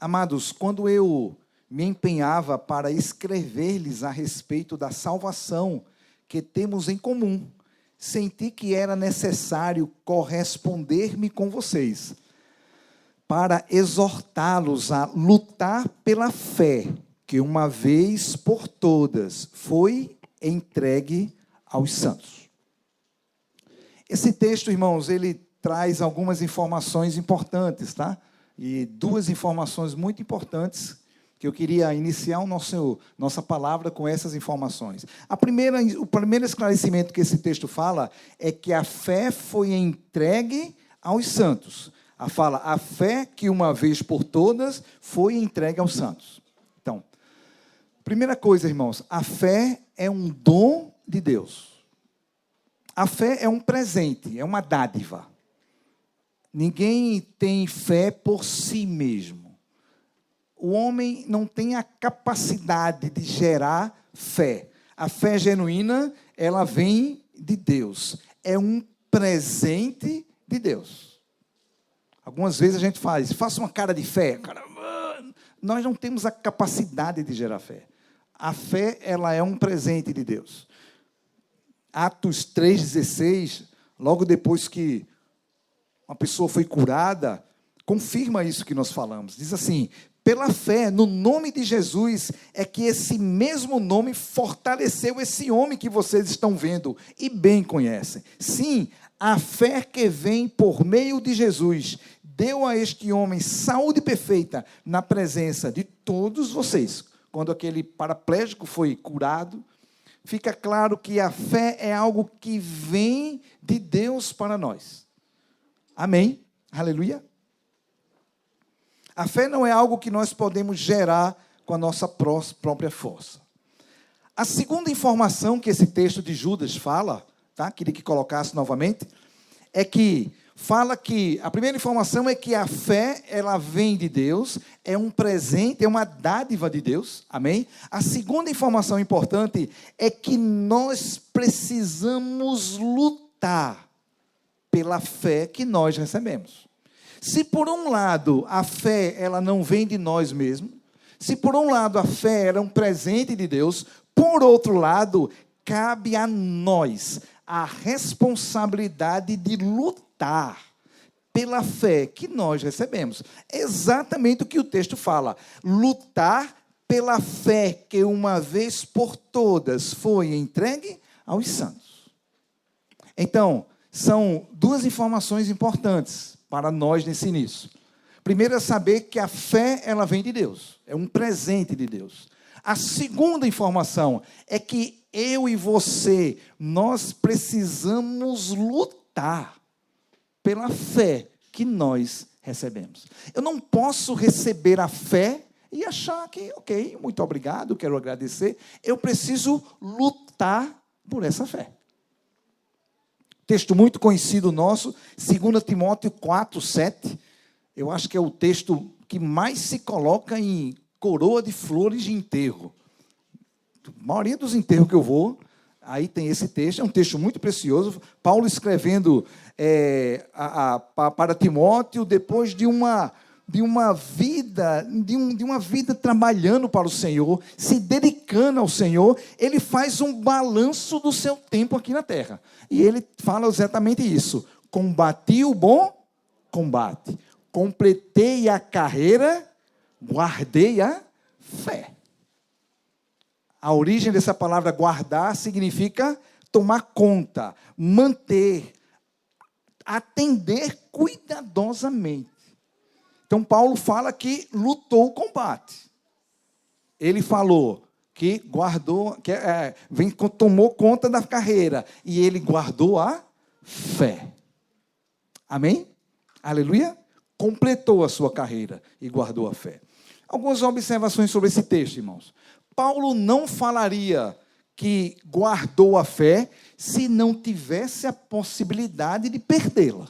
Amados, quando eu me empenhava para escrever-lhes a respeito da salvação que temos em comum, senti que era necessário corresponder-me com vocês, para exortá-los a lutar pela fé, que uma vez por todas foi entregue aos santos. Esse texto, irmãos, ele traz algumas informações importantes, tá? E duas informações muito importantes que eu queria iniciar nossa palavra com essas informações. O primeiro esclarecimento que esse texto fala é que a fé foi entregue aos santos. A fé que uma vez por todas foi entregue aos santos. Então, primeira coisa, irmãos, a fé é um dom de Deus. A fé é um presente, é uma dádiva. Ninguém tem fé por si mesmo. O homem não tem a capacidade de gerar fé. A fé genuína, ela vem de Deus. É um presente de Deus. Algumas vezes a gente faça uma cara de fé. Nós não temos a capacidade de gerar fé. A fé, ela é um presente de Deus. Atos 3,16, logo depois que uma pessoa foi curada, confirma isso que nós falamos. Diz assim: pela fé, no nome de Jesus, é que esse mesmo nome fortaleceu esse homem que vocês estão vendo e bem conhecem. Sim, a fé que vem por meio de Jesus deu a este homem saúde perfeita na presença de todos vocês. Quando aquele paraplégico foi curado, fica claro que a fé é algo que vem de Deus para nós. Amém? Aleluia? A fé não é algo que nós podemos gerar com a nossa própria força. A segunda informação que esse texto de Judas fala, tá? Queria que colocasse novamente, é que fala que a primeira informação é que a fé, ela vem de Deus, é um presente, é uma dádiva de Deus, amém? A segunda informação importante é que nós precisamos lutar pela fé que nós recebemos. Se por um lado a fé, ela não vem de nós mesmos, se por um lado a fé era um presente de Deus, por outro lado, cabe a nós a responsabilidade de lutar pela fé que nós recebemos. É exatamente o que o texto fala. Lutar pela fé que uma vez por todas foi entregue aos santos. Então, são duas informações importantes para nós nesse início. Primeiro é saber que a fé, ela vem de Deus. É um presente de Deus. A segunda informação é que eu e você, nós precisamos lutar pela fé que nós recebemos. Eu não posso receber a fé e achar que, ok, muito obrigado, quero agradecer. Eu preciso lutar por essa fé. Texto muito conhecido nosso, 2 Timóteo 4:7. Eu acho que é o texto que mais se coloca em coroa de flores de enterro. A maioria dos enterros que eu vou, aí tem esse texto, é um texto muito precioso. Paulo escrevendo para Timóteo, depois de uma vida trabalhando para o Senhor, se dedicando ao Senhor, ele faz um balanço do seu tempo aqui na terra. E ele fala exatamente isso: combati o bom combate, completei a carreira, guardei a fé. A origem dessa palavra guardar significa tomar conta, manter, atender cuidadosamente. Então, Paulo fala que lutou o combate. Ele falou que guardou, tomou conta da carreira. E ele guardou a fé. Amém? Aleluia? Completou a sua carreira e guardou a fé. Algumas observações sobre esse texto, irmãos. Paulo não falaria que guardou a fé se não tivesse a possibilidade de perdê-la.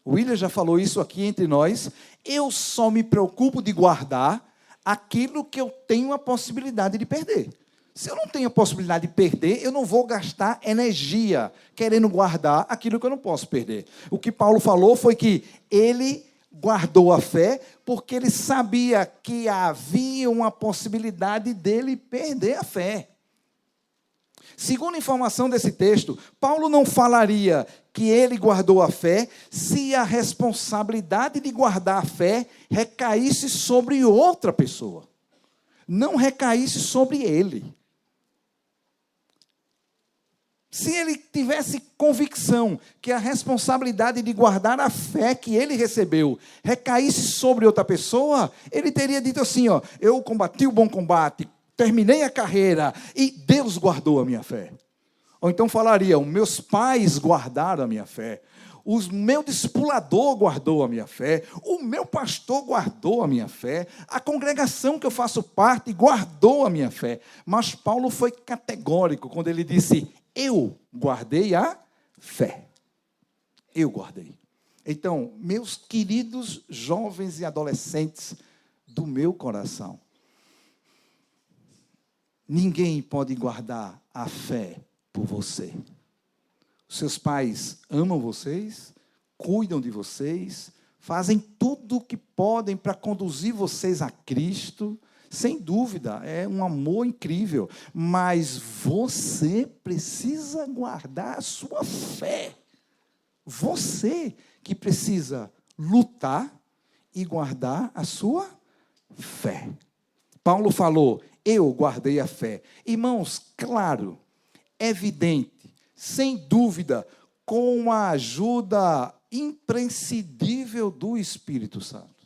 O William já falou isso aqui entre nós. Eu só me preocupo de guardar aquilo que eu tenho a possibilidade de perder. Se eu não tenho a possibilidade de perder, eu não vou gastar energia querendo guardar aquilo que eu não posso perder. O que Paulo falou foi que ele guardou a fé porque ele sabia que havia uma possibilidade dele perder a fé. Segundo a informação desse texto, Paulo não falaria que ele guardou a fé se a responsabilidade de guardar a fé recaísse sobre outra pessoa. Não recaísse sobre ele. Se ele tivesse convicção que a responsabilidade de guardar a fé que ele recebeu recaísse sobre outra pessoa, ele teria dito assim, ó, eu combati o bom combate, terminei a carreira e Deus guardou a minha fé. Ou então falaria, os meus pais guardaram a minha fé, o meu discipulador guardou a minha fé, o meu pastor guardou a minha fé, a congregação que eu faço parte guardou a minha fé. Mas Paulo foi categórico quando ele disse, eu guardei a fé. Eu guardei. Então, meus queridos jovens e adolescentes do meu coração, ninguém pode guardar a fé por você. Seus pais amam vocês, cuidam de vocês, fazem tudo o que podem para conduzir vocês a Cristo. Sem dúvida, é um amor incrível, mas você precisa guardar a sua fé. Você que precisa lutar e guardar a sua fé. Paulo falou, eu guardei a fé. Irmãos, claro, evidente, sem dúvida, com a ajuda imprescindível do Espírito Santo.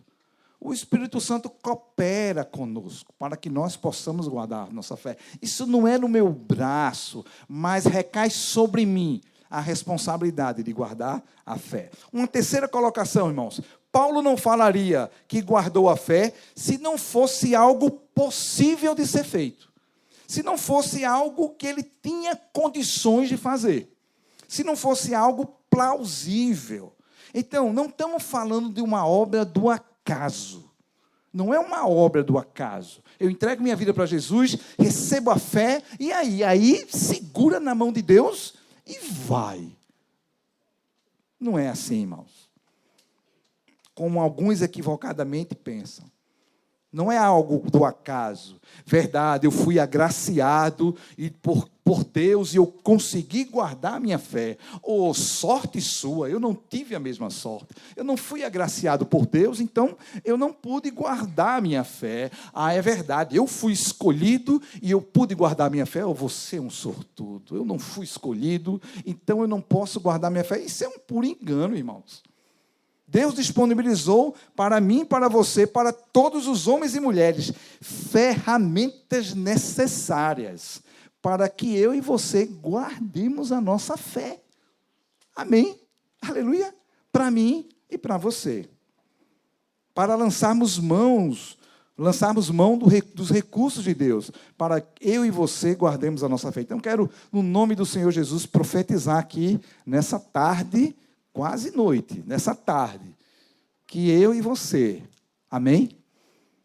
O Espírito Santo coopera conosco para que nós possamos guardar nossa fé. Isso não é no meu braço, mas recai sobre mim a responsabilidade de guardar a fé. Uma terceira colocação, irmãos. Paulo não falaria que guardou a fé se não fosse algo possível de ser feito. Se não fosse algo que ele tinha condições de fazer. Se não fosse algo plausível. Então, não estamos falando de uma obra do acaso. Não é uma obra do acaso. Eu entrego minha vida para Jesus, recebo a fé, e aí segura na mão de Deus e vai. Não é assim, irmãos. Como alguns equivocadamente pensam. Não é algo do acaso. Verdade, eu fui agraciado e por Deus e eu consegui guardar a minha fé. Oh, sorte sua, eu não tive a mesma sorte. Eu não fui agraciado por Deus, então eu não pude guardar a minha fé. Ah, é verdade, eu fui escolhido e eu pude guardar a minha fé. Oh, você é um sortudo. Eu não fui escolhido, então eu não posso guardar a minha fé. Isso é um puro engano, irmãos. Deus disponibilizou para mim, para você, para todos os homens e mulheres, ferramentas necessárias para que eu e você guardemos a nossa fé. Amém? Aleluia? Para mim e para você. Para lançarmos mão dos recursos de Deus, para que eu e você guardemos a nossa fé. Então, quero, no nome do Senhor Jesus, profetizar aqui, nessa tarde, quase noite, nessa tarde, que eu e você, amém?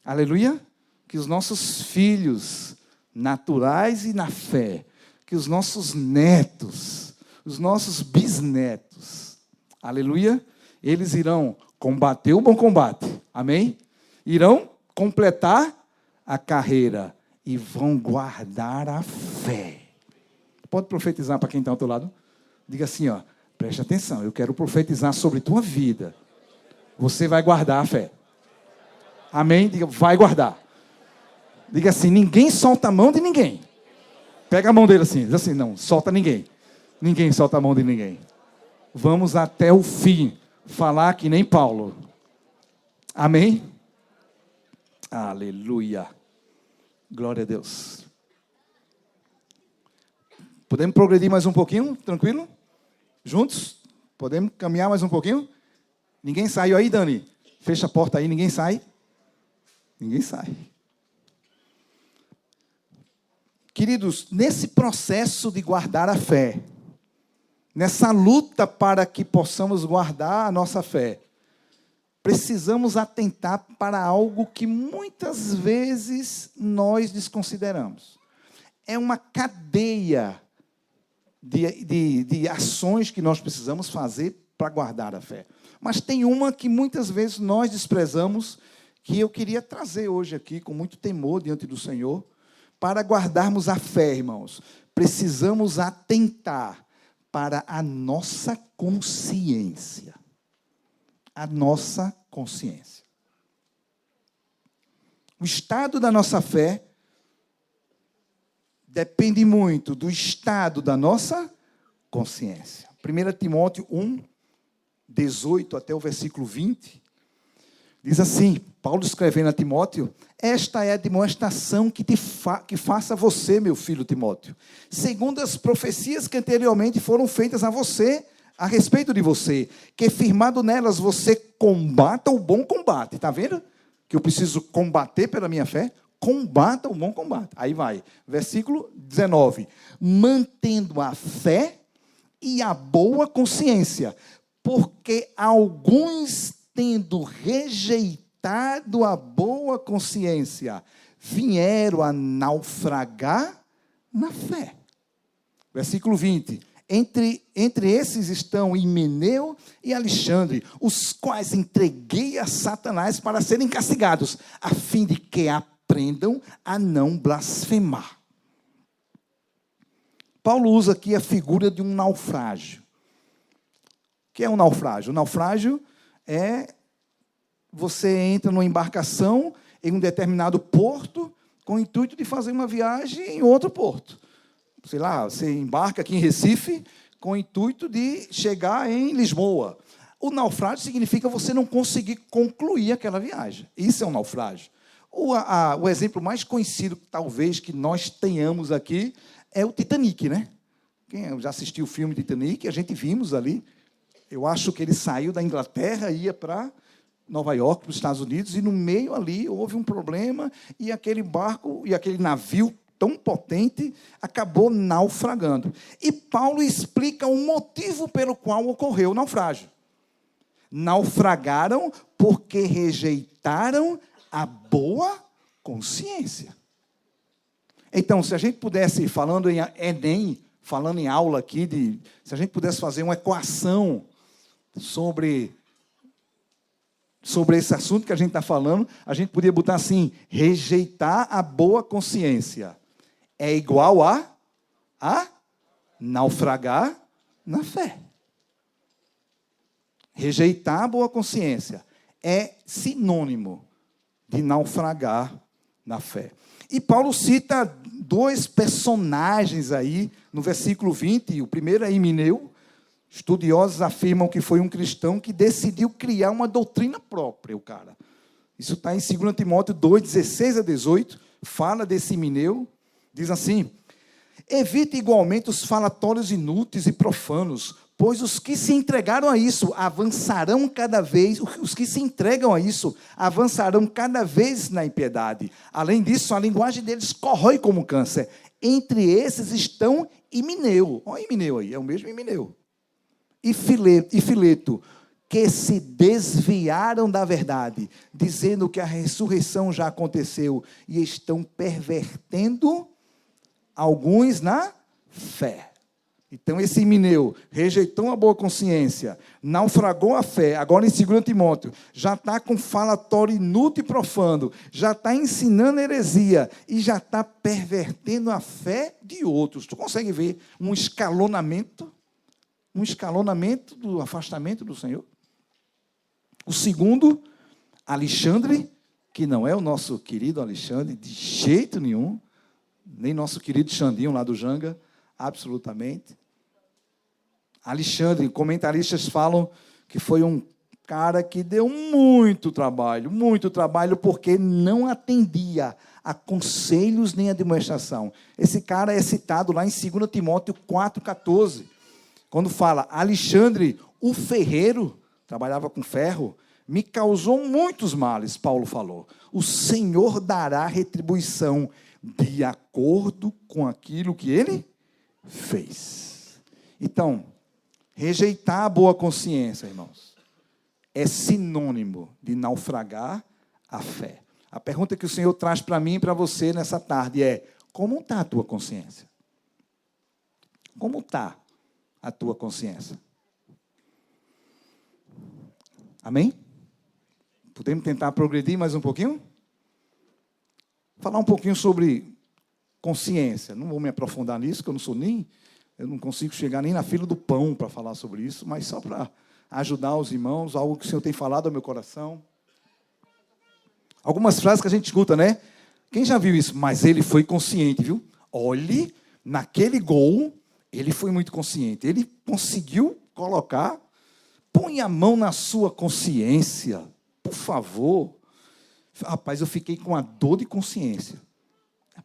Aleluia? Que os nossos filhos naturais e na fé, que os nossos netos, os nossos bisnetos, aleluia? Eles irão combater o bom combate, amém? Irão completar a carreira e vão guardar a fé. Pode profetizar para quem está ao teu lado? Diga assim, ó. Preste atenção, eu quero profetizar sobre tua vida. Você vai guardar a fé. Amém? Diga, vai guardar. Diga assim, ninguém solta a mão de ninguém. Pega a mão dele assim, diz assim, não, solta ninguém. Ninguém solta a mão de ninguém. Vamos até o fim, falar que nem Paulo. Amém? Aleluia. Glória a Deus. Podemos progredir mais um pouquinho, tranquilo? Juntos? Podemos caminhar mais um pouquinho? Ninguém saiu aí, Dani? Fecha a porta aí, ninguém sai? Ninguém sai. Queridos, nesse processo de guardar a fé, nessa luta para que possamos guardar a nossa fé, precisamos atentar para algo que muitas vezes nós desconsideramos. É uma cadeia de ações que nós precisamos fazer para guardar a fé. Mas tem uma que muitas vezes nós desprezamos, que eu queria trazer hoje aqui, com muito temor diante do Senhor, para guardarmos a fé, irmãos. Precisamos atentar para a nossa consciência. A nossa consciência. O estado da nossa fé depende muito do estado da nossa consciência. 1 Timóteo 1, 18 até o versículo 20, diz assim, Paulo escrevendo a Timóteo: esta é a demonstração que faça você, meu filho Timóteo, segundo as profecias que anteriormente foram feitas a você, a respeito de você, que firmado nelas você combata o bom combate. Está vendo? Que eu preciso combater pela minha fé? Combata o bom combate. Aí vai, versículo 19. Mantendo a fé e a boa consciência, porque alguns, tendo rejeitado a boa consciência, vieram a naufragar na fé. Versículo 20. Entre esses estão Himeneu e Alexandre, os quais entreguei a Satanás para serem castigados, a fim de que aprendam a não blasfemar. Paulo usa aqui a figura de um naufrágio. O que é um naufrágio? O naufrágio é você entra numa embarcação em um determinado porto com o intuito de fazer uma viagem em outro porto. Sei lá, você embarca aqui em Recife com o intuito de chegar em Lisboa. O naufrágio significa você não conseguir concluir aquela viagem. Isso é um naufrágio. O exemplo mais conhecido, talvez, que nós tenhamos aqui é o Titanic, né? Quem já assistiu o filme Titanic, a gente vimos ali. Eu acho que ele saiu da Inglaterra, ia para Nova York, para os Estados Unidos, e no meio ali houve um problema, e aquele barco, e aquele navio tão potente, acabou naufragando. E Paulo explica o motivo pelo qual ocorreu o naufrágio. Naufragaram porque rejeitaram a boa consciência. Então, se a gente pudesse, falando em Enem, falando em aula aqui, se a gente pudesse fazer uma equação sobre esse assunto que a gente está falando, a gente poderia botar assim: rejeitar a boa consciência é igual a naufragar na fé. Rejeitar a boa consciência é sinônimo de naufragar na fé. E Paulo cita dois personagens aí, no versículo 20, o primeiro é Himeneu. Estudiosos afirmam que foi um cristão que decidiu criar uma doutrina própria, o cara. Isso está em 2 Timóteo 2, 16 a 18, fala desse Himeneu. Diz assim: evite igualmente os falatórios inúteis e profanos, pois os que se entregaram a isso avançarão cada vez, os que se entregam a isso avançarão cada vez na impiedade. Além disso, a linguagem deles corrói como câncer. Entre esses estão Himeneu. Olha Himeneu aí, é o mesmo Himeneu. E Fileto, que se desviaram da verdade, dizendo que a ressurreição já aconteceu, e estão pervertendo alguns na fé. Então, esse Himeneu rejeitou a boa consciência, naufragou a fé. Agora, em 2 Timóteo, já está com falatório inútil e profano, já está ensinando heresia e já está pervertendo a fé de outros. Tu consegue ver um escalonamento do afastamento do Senhor? O segundo, Alexandre, que não é o nosso querido Alexandre, de jeito nenhum, nem nosso querido Xandinho lá do Janga, absolutamente. Alexandre, comentaristas falam que foi um cara que deu muito trabalho, porque não atendia a conselhos nem a demonstração. Esse cara é citado lá em 2 Timóteo 4,14, quando fala: Alexandre, o ferreiro, trabalhava com ferro, me causou muitos males, Paulo falou. O Senhor dará retribuição de acordo com aquilo que ele fez. Então, rejeitar a boa consciência, irmãos, é sinônimo de naufragar a fé. A pergunta que o Senhor traz para mim e para você nessa tarde é: como está a tua consciência? Como está a tua consciência? Amém? Podemos tentar progredir mais um pouquinho? Falar um pouquinho sobre consciência. Não vou me aprofundar nisso, que eu não consigo chegar nem na fila do pão para falar sobre isso, mas só para ajudar os irmãos, algo que o Senhor tem falado ao meu coração. Algumas frases que a gente escuta, né? Quem já viu isso? Mas ele foi consciente, viu? Olhe, naquele gol, ele foi muito consciente. Ele conseguiu colocar, põe a mão na sua consciência, por favor. Rapaz, eu fiquei com uma dor de consciência.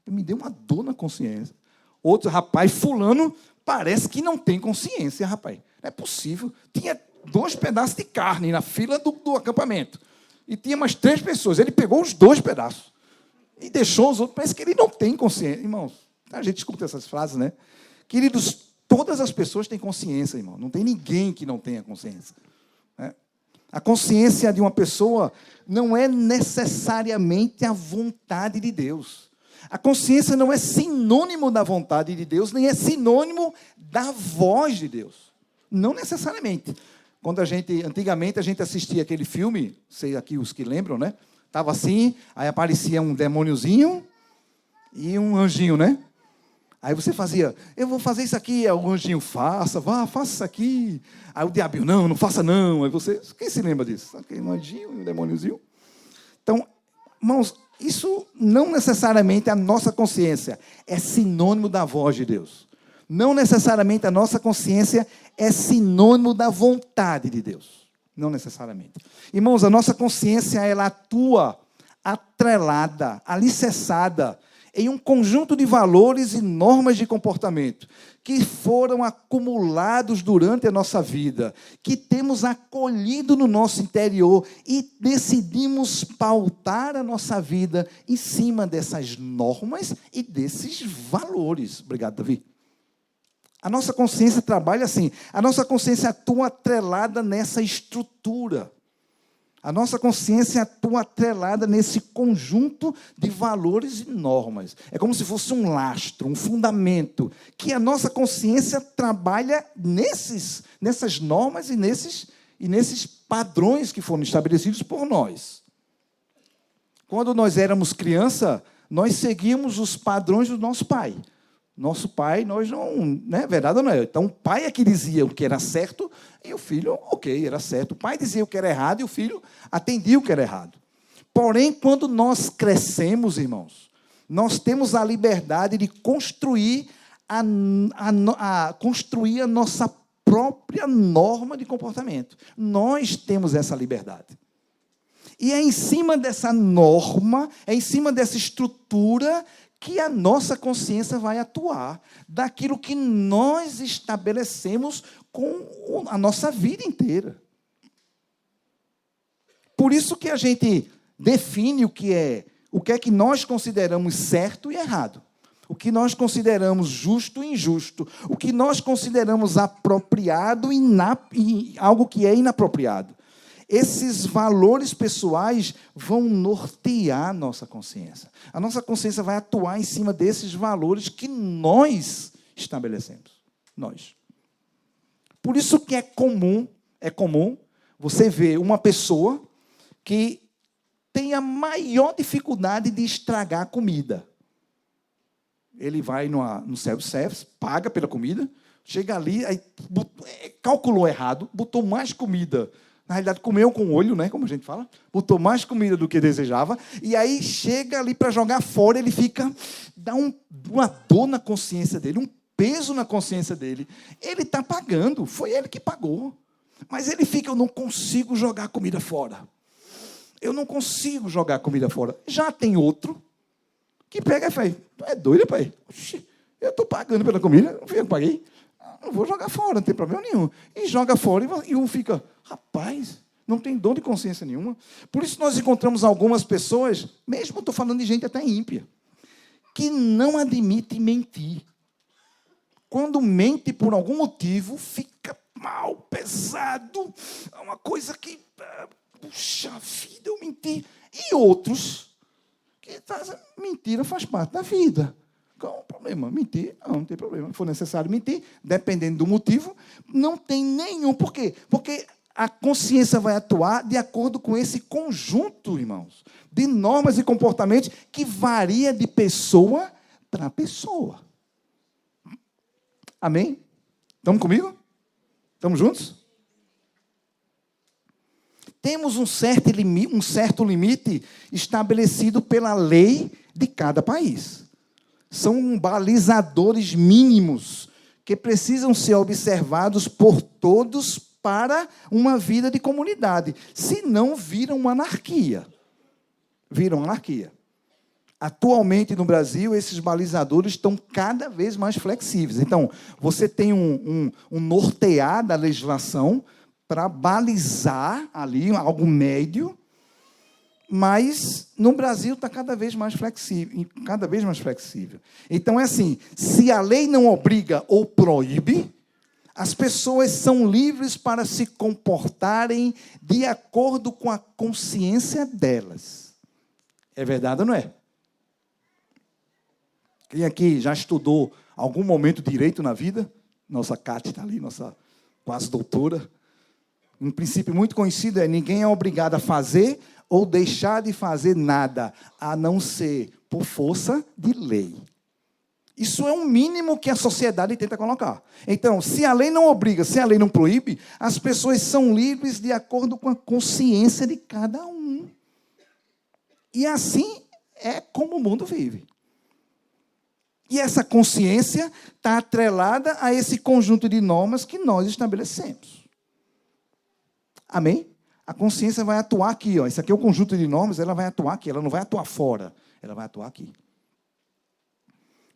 Me deu uma dor na consciência. Outro, rapaz, fulano parece que não tem consciência, rapaz. Não é possível. Tinha 2 pedaços de carne na fila do acampamento. E tinha mais 3 pessoas. Ele pegou os 2 pedaços. E deixou os outros. Parece que ele não tem consciência. Irmãos, a gente escuta essas frases, né? Queridos, todas as pessoas têm consciência, irmão. Não tem ninguém que não tenha consciência. Né? A consciência de uma pessoa não é necessariamente a vontade de Deus. A consciência não é sinônimo da vontade de Deus, nem é sinônimo da voz de Deus. Não necessariamente. Antigamente, a gente assistia aquele filme, sei aqui os que lembram, né? Estava assim, aí aparecia um demôniozinho e um anjinho, né? Aí você fazia, eu vou fazer isso aqui, aí o anjinho, faça isso aqui. Aí o diabo, não faça não. Aí você, quem se lembra disso? Aquele anjinho e um demôniozinho. Então, irmãos, isso não necessariamente é a nossa consciência é sinônimo da voz de Deus. Não necessariamente a nossa consciência é sinônimo da vontade de Deus. Não necessariamente. Irmãos, a nossa consciência, ela atua atrelada, alicerçada em um conjunto de valores e normas de comportamento que foram acumulados durante a nossa vida, que temos acolhido no nosso interior e decidimos pautar a nossa vida em cima dessas normas e desses valores. Obrigado, Davi. A nossa consciência trabalha assim, a nossa consciência atua atrelada nessa estrutura. A nossa consciência atua atrelada nesse conjunto de valores e normas. É como se fosse um lastro, um fundamento, que a nossa consciência trabalha nessas normas e nesses padrões que foram estabelecidos por nós. Quando nós éramos criança, nós seguíamos os padrões do nosso pai. Nosso pai, nós não... Né? Verdade ou não é? Então, o pai é que dizia o que era certo e o filho, ok, era certo. O pai dizia o que era errado e o filho atendia o que era errado. Porém, quando nós crescemos, irmãos, nós temos a liberdade de construir construir a nossa própria norma de comportamento. Nós temos essa liberdade. E é em cima dessa norma, é em cima dessa estrutura que a nossa consciência vai atuar, daquilo que nós estabelecemos com a nossa vida inteira. Por isso que a gente define o que é que nós consideramos certo e errado, o que nós consideramos justo e injusto, o que nós consideramos apropriado e algo que é inapropriado. Esses valores pessoais vão nortear a nossa consciência. A nossa consciência vai atuar em cima desses valores que nós estabelecemos. Nós. Por isso que é comum você ver uma pessoa que tem a maior dificuldade de estragar a comida. Ele vai no self-service, paga pela comida, chega ali, aí calculou errado, botou mais comida. Na realidade, comeu com o olho, né, como a gente fala, botou mais comida do que desejava, e aí chega ali para jogar fora, ele dá uma dor na consciência dele, um peso na consciência dele. Ele está pagando, foi ele que pagou. Mas ele eu não consigo jogar comida fora. Eu não consigo jogar comida fora. Já tem outro que pega e faz, tu é doido, pai? Oxi, eu estou pagando pela comida, não fui eu que paguei. Não vou jogar fora, não tem problema nenhum. E joga fora e um fica, rapaz, não tem dor de consciência nenhuma. Por isso nós encontramos algumas pessoas, mesmo estou falando de gente até ímpia, que não admite mentir. Quando mente por algum motivo, fica mal, pesado, é uma coisa que, puxa vida, eu menti. E outros que mentira faz parte da vida. Qual o problema? Mentir? Não tem problema. Se for necessário mentir, dependendo do motivo, não tem nenhum. Por quê? Porque A consciência vai atuar de acordo com esse conjunto, irmãos, de normas e comportamentos que varia de pessoa para pessoa. Amém? Estamos comigo? Estamos juntos? Temos um certo limite estabelecido pela lei de cada país. São balizadores mínimos que precisam ser observados por todos para uma vida de comunidade. Senão, viram uma anarquia. Viram anarquia. Atualmente, no Brasil, esses balizadores estão cada vez mais flexíveis. Então, você tem um nortear da legislação para balizar ali algo médio, mas no Brasil está cada vez mais flexível. Então, é assim, se a lei não obriga ou proíbe, as pessoas são livres para se comportarem de acordo com a consciência delas. É verdade ou não é? Quem aqui já estudou algum momento direito na vida? Nossa Cátia está ali, nossa quase doutora. Um princípio muito conhecido é: ninguém é obrigado a fazer ou deixar de fazer nada, a não ser por força de lei. Isso é o mínimo que a sociedade tenta colocar. Então, se a lei não obriga, se a lei não proíbe, as pessoas são livres de acordo com a consciência de cada um. E assim é como o mundo vive. E essa consciência está atrelada a esse conjunto de normas que nós estabelecemos. Amém? A consciência vai atuar aqui. Ó. Esse aqui é o conjunto de normas, ela vai atuar aqui. Ela não vai atuar fora, ela vai atuar aqui.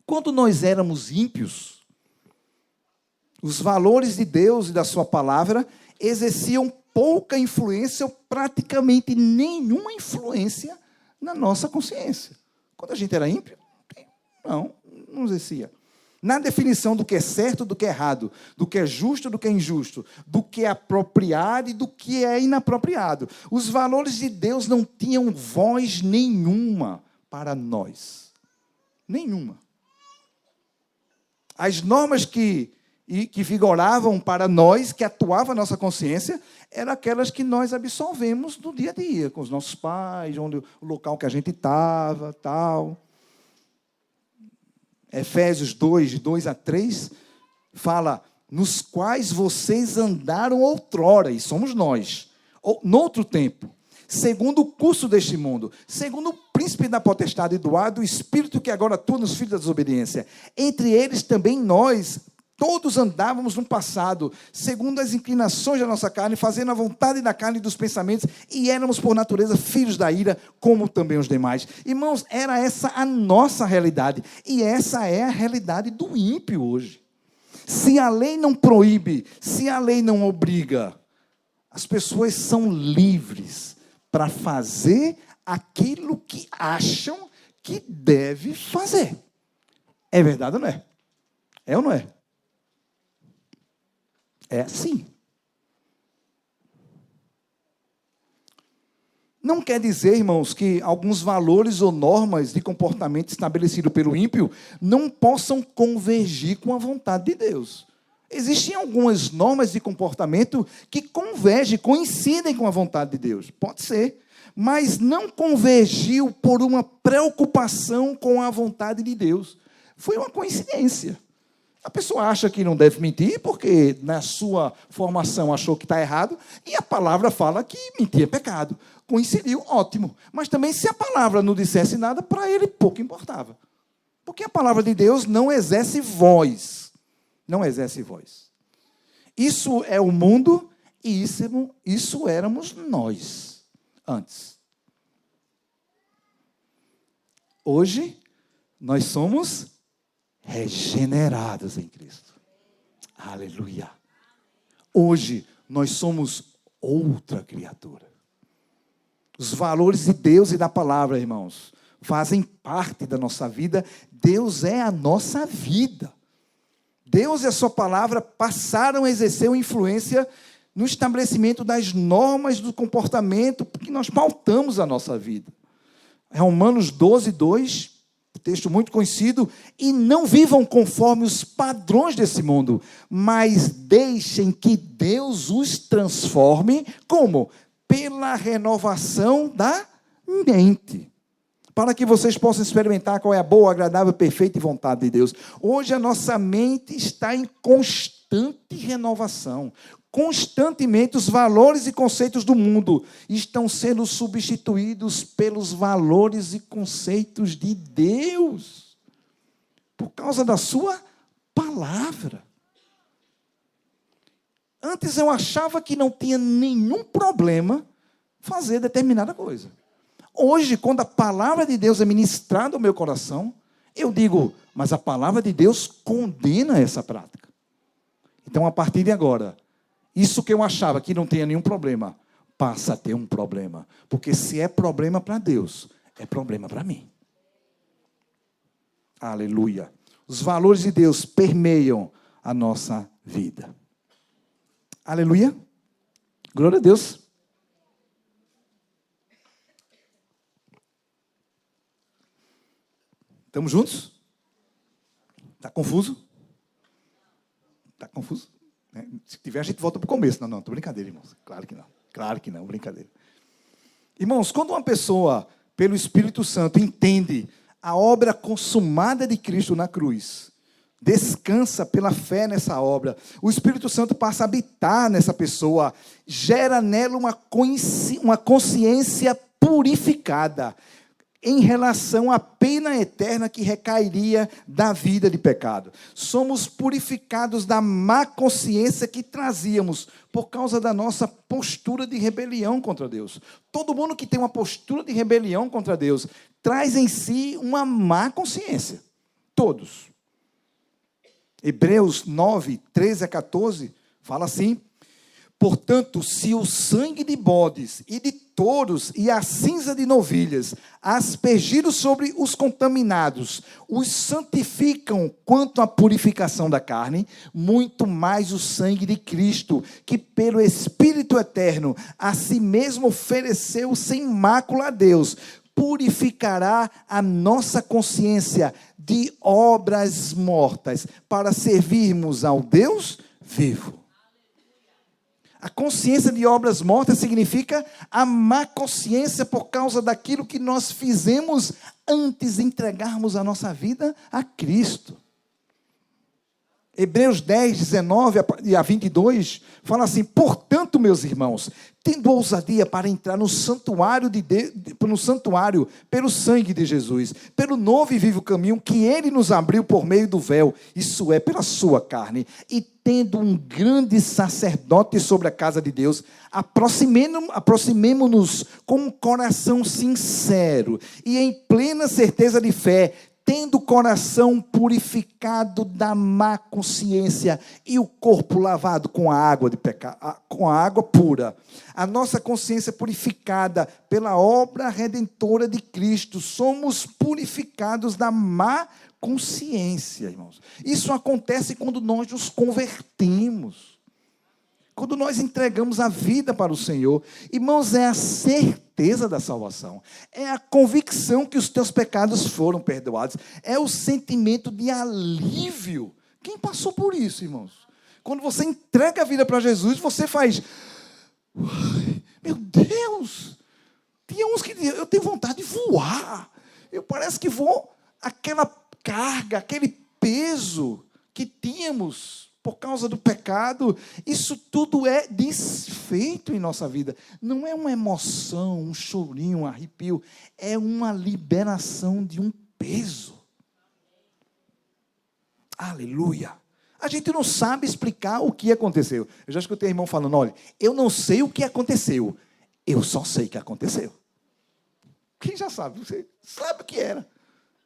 Quando nós éramos ímpios, os valores de Deus e da sua palavra exerciam pouca influência ou praticamente nenhuma influência na nossa consciência. Quando a gente era ímpio, não exercia. Na definição do que é certo, do que é errado, do que é justo, do que é injusto, do que é apropriado e do que é inapropriado. Os valores de Deus não tinham voz nenhuma para nós. Nenhuma. As normas que vigoravam para nós, que atuavam na nossa consciência, eram aquelas que nós absorvemos no dia a dia, com os nossos pais, onde, o local que a gente estava, tal. Efésios 2, de 2 a 3, fala: nos quais vocês andaram outrora, e somos nós, noutro tempo, segundo o curso deste mundo, segundo o príncipe da potestade do ar, do espírito que agora atua nos filhos da desobediência. Entre eles também nós, todos andávamos no passado, segundo as inclinações da nossa carne, fazendo a vontade da carne e dos pensamentos, e éramos por natureza filhos da ira, como também os demais. Irmãos, era essa a nossa realidade, e essa é a realidade do ímpio hoje. Se a lei não proíbe, se a lei não obriga, as pessoas são livres para fazer aquilo que acham que deve fazer. É verdade ou não é? É ou não é? É assim. Não quer dizer, irmãos, que alguns valores ou normas de comportamento estabelecidos pelo ímpio não possam convergir com a vontade de Deus. Existem algumas normas de comportamento que convergem, coincidem com a vontade de Deus. Pode ser. Mas não convergiu por uma preocupação com a vontade de Deus. Foi uma coincidência. A pessoa acha que não deve mentir porque na sua formação achou que está errado, e a palavra fala que mentir é pecado. Coincidiu, ótimo. Mas também, se a palavra não dissesse nada, para ele pouco importava. Porque a palavra de Deus não exerce voz. Não exerce voz. Isso é o mundo e isso éramos nós antes. Hoje, nós somos regenerados em Cristo. Aleluia. Hoje, nós somos outra criatura. Os valores de Deus e da palavra, irmãos, fazem parte da nossa vida. Deus é a nossa vida. Deus e a sua palavra passaram a exercer uma influência no estabelecimento das normas do comportamento que nós pautamos a nossa vida. Romanos 12, 2 texto muito conhecido, e não vivam conforme os padrões desse mundo, mas deixem que Deus os transforme, como? Pela renovação da mente, para que vocês possam experimentar qual é a boa, agradável, perfeita e vontade de Deus. Hoje a nossa mente está em constante renovação. Constantemente os valores e conceitos do mundo estão sendo substituídos pelos valores e conceitos de Deus, por causa da sua palavra. Antes eu achava que não tinha nenhum problema fazer determinada coisa. Hoje, quando a palavra de Deus é ministrada ao meu coração, eu digo, mas a palavra de Deus condena essa prática. Então, a partir de agora, isso que eu achava que não tinha nenhum problema, passa a ter um problema. Porque se é problema para Deus, é problema para mim. Aleluia. Os valores de Deus permeiam a nossa vida. Aleluia. Glória a Deus. Estamos juntos? Está confuso? Está confuso? Se tiver, a gente volta para o começo. Não, estou brincadeira, irmãos. Claro que não. Claro que não, brincadeira. Irmãos, quando uma pessoa, pelo Espírito Santo, entende a obra consumada de Cristo na cruz, descansa pela fé nessa obra, o Espírito Santo passa a habitar nessa pessoa, gera nela uma consciência purificada em relação à pena eterna que recairia da vida de pecado. Somos purificados da má consciência que trazíamos por causa da nossa postura de rebelião contra Deus. Todo mundo que tem uma postura de rebelião contra Deus traz em si uma má consciência. Todos. Hebreus 9, 13 a 14, fala assim: portanto, se o sangue de bodes e de touros e a cinza de novilhas, aspergidos sobre os contaminados, os santificam quanto à purificação da carne, muito mais o sangue de Cristo, que pelo Espírito eterno a si mesmo ofereceu sem mácula a Deus, purificará a nossa consciência de obras mortas, para servirmos ao Deus vivo. A consciência de obras mortas significa a má consciência por causa daquilo que nós fizemos antes de entregarmos a nossa vida a Cristo. Hebreus 10, 19 a 22, fala assim: portanto, meus irmãos, tendo ousadia para entrar no santuário, pelo sangue de Jesus, pelo novo e vivo caminho que Ele nos abriu por meio do véu, isso é, pela sua carne, e tendo um grande sacerdote sobre a casa de Deus, aproximemo-nos com um coração sincero e em plena certeza de fé, tendo o coração purificado da má consciência e o corpo lavado com a água com a água pura. A nossa consciência purificada pela obra redentora de Cristo. Somos purificados da má consciência, irmãos. Isso acontece quando nós nos convertemos. Quando nós entregamos a vida para o Senhor. Irmãos, é a certeza da salvação. É a convicção que os teus pecados foram perdoados. É o sentimento de alívio. Quem passou por isso, irmãos? Quando você entrega a vida para Jesus, você faz... Meu Deus! Tinha uns que diziam, eu tenho vontade de voar. Eu parece que vou... Aquela carga, aquele peso que tínhamos por causa do pecado, isso tudo é desfeito em nossa vida. Não é uma emoção, um chorinho, um arrepio, é uma liberação de um peso. Aleluia. A gente não sabe explicar o que aconteceu. Eu já escutei irmão falando, olha, eu não sei o que aconteceu, eu só sei que aconteceu. Quem já sabe? Você sabe o que era.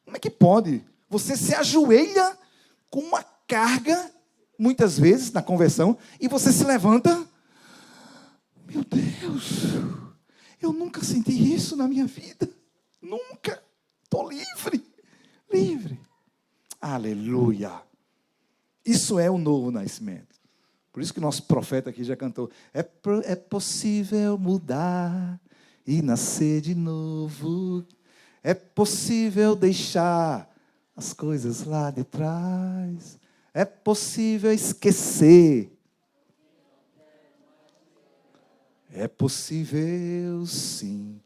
Como é que pode? Você se ajoelha com uma carga, muitas vezes, na conversão, e você se levanta. Meu Deus, eu nunca senti isso na minha vida. Nunca. Estou livre. Livre. Aleluia. Isso é o novo nascimento. Por isso que o nosso profeta aqui já cantou. É possível mudar e nascer de novo. É possível deixar as coisas lá de trás. É possível esquecer. É possível, sim,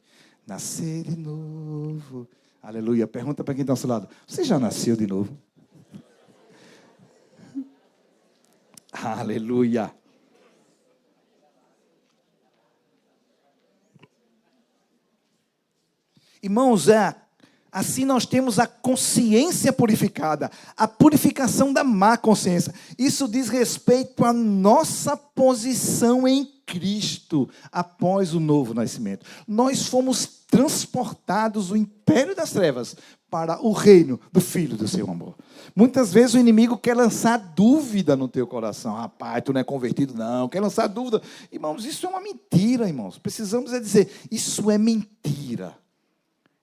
nascer de novo. Aleluia. Pergunta para quem está ao seu lado. Você já nasceu de novo? Aleluia. Irmãos, assim nós temos a consciência purificada, a purificação da má consciência. Isso diz respeito à nossa posição em Cristo após o novo nascimento. Nós fomos transportados do império das trevas para o reino do Filho do seu amor. Muitas vezes o inimigo quer lançar dúvida no teu coração. Rapaz, tu não é convertido, não. Quer lançar dúvida. Irmãos, isso é uma mentira, irmãos. Precisamos dizer, isso é mentira.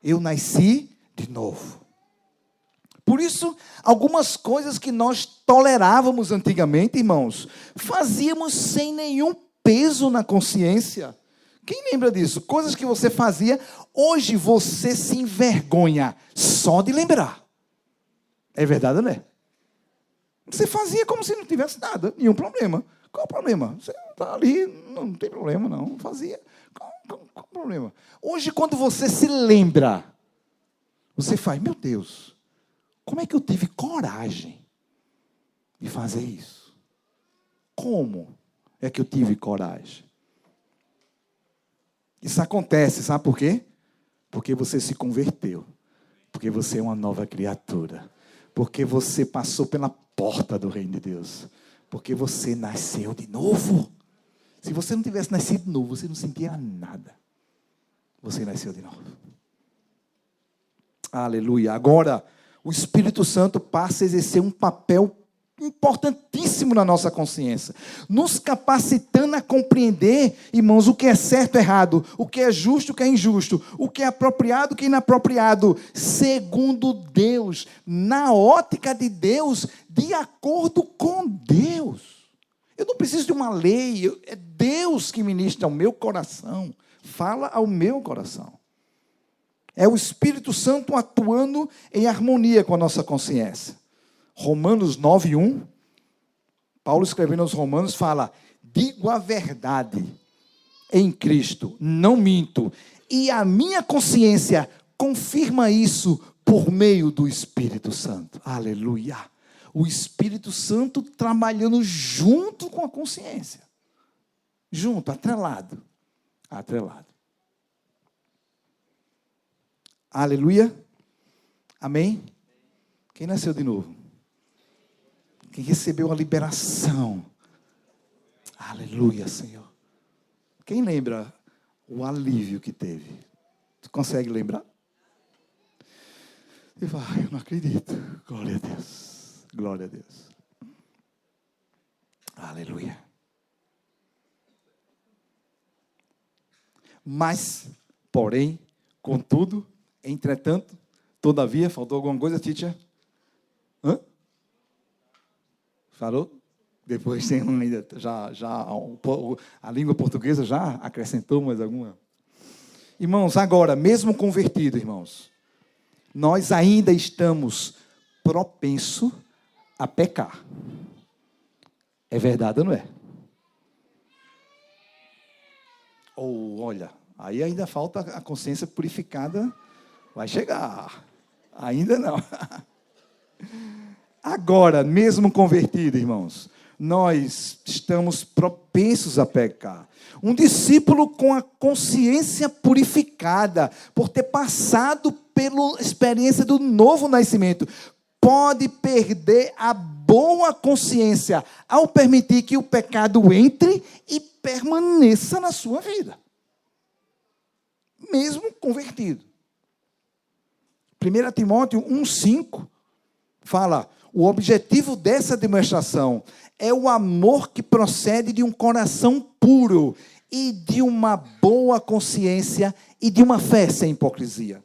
Eu nasci de novo. Por isso, algumas coisas que nós tolerávamos antigamente, irmãos, fazíamos sem nenhum peso na consciência. Quem lembra disso? Coisas que você fazia, hoje você se envergonha só de lembrar. É verdade, não é? Você fazia como se não tivesse nada, nenhum problema. Qual o problema? Você está ali, não tem problema, não. Fazia. Qual o problema? Hoje, quando você se lembra, você faz, meu Deus, como é que eu tive coragem de fazer isso? Como é que eu tive coragem? Isso acontece, sabe por quê? Porque você se converteu. Porque você é uma nova criatura. Porque você passou pela porta do reino de Deus. Porque você nasceu de novo. Se você não tivesse nascido de novo, você não sentia nada. Você nasceu de novo. Aleluia. Agora, o Espírito Santo passa a exercer um papel importantíssimo na nossa consciência, nos capacitando a compreender, irmãos, o que é certo e errado, o que é justo e o que é injusto, o que é apropriado e o que é inapropriado, segundo Deus, na ótica de Deus, de acordo com Deus. Eu não preciso de uma lei, é Deus que ministra ao meu coração, fala ao meu coração. É o Espírito Santo atuando em harmonia com a nossa consciência. Romanos 9:1, Paulo escrevendo aos Romanos fala, digo a verdade em Cristo, não minto, e a minha consciência confirma isso por meio do Espírito Santo. Aleluia! O Espírito Santo trabalhando junto com a consciência. Junto, atrelado. Atrelado. Aleluia! Amém? Quem nasceu de novo? Quem recebeu a liberação. Aleluia, Senhor. Quem lembra o alívio que teve? Tu consegue lembrar? E vai, eu não acredito. Glória a Deus. Glória a Deus. Aleluia. Mas, porém, contudo, entretanto, todavia, faltou alguma coisa, teacher? Hã? Falou? Depois tem a língua portuguesa já acrescentou mais alguma? Irmãos, agora, mesmo convertido, irmãos, nós ainda estamos propensos a pecar. É verdade ou não é? Ou, olha, aí ainda falta a consciência purificada, vai chegar. Ainda não. Agora, mesmo convertido, irmãos, nós estamos propensos a pecar. Um discípulo com a consciência purificada, por ter passado pela experiência do novo nascimento, pode perder a boa consciência ao permitir que o pecado entre e permaneça na sua vida. Mesmo convertido. 1 Timóteo 1,5 fala, o objetivo dessa demonstração é o amor que procede de um coração puro e de uma boa consciência e de uma fé sem hipocrisia.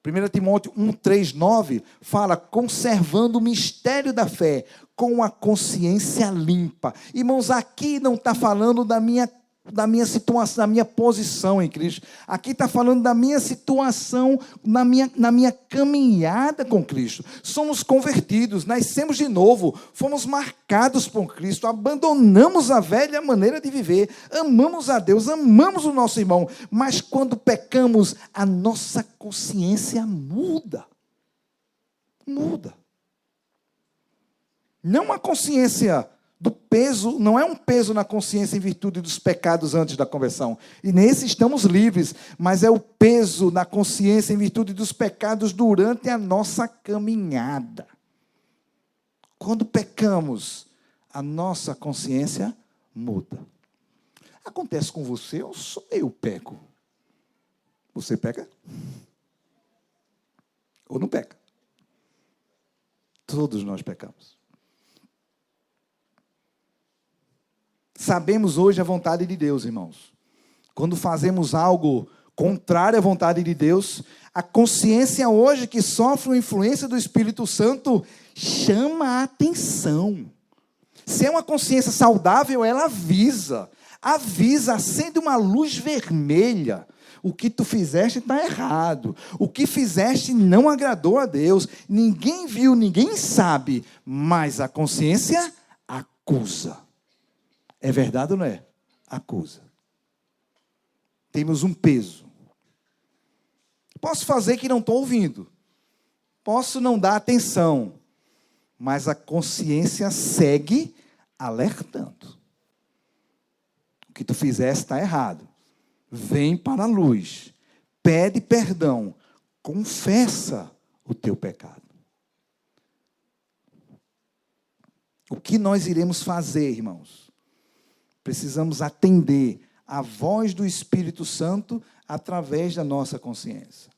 1 Timóteo 1,3,9 fala, conservando o mistério da fé com a consciência limpa. Irmãos, aqui não está falando da minha da minha situação, da minha posição em Cristo. Aqui está falando da minha situação, na minha caminhada com Cristo. Somos convertidos, nascemos de novo, fomos marcados por Cristo, abandonamos a velha maneira de viver, amamos a Deus, amamos o nosso irmão, mas quando pecamos, a nossa consciência muda. Muda. Não a consciência do peso, não é um peso na consciência em virtude dos pecados antes da conversão. E nesse estamos livres, mas é o peso na consciência em virtude dos pecados durante a nossa caminhada. Quando pecamos, a nossa consciência muda. Acontece com você, ou só eu peco? Você peca? Ou não peca? Todos nós pecamos. Sabemos hoje a vontade de Deus, irmãos. Quando fazemos algo contrário à vontade de Deus, a consciência hoje que sofre a influência do Espírito Santo chama a atenção. Se é uma consciência saudável, ela avisa, acende uma luz vermelha. O que tu fizeste está errado. O que fizeste não agradou a Deus. Ninguém viu, ninguém sabe, mas a consciência acusa. É verdade ou não é? Acusa. Temos um peso. Posso fazer que não estou ouvindo. Posso não dar atenção. Mas a consciência segue alertando. O que tu fizeste está errado. Vem para a luz. Pede perdão. Confessa o teu pecado. O que nós iremos fazer, irmãos? Precisamos atender a voz do Espírito Santo através da nossa consciência.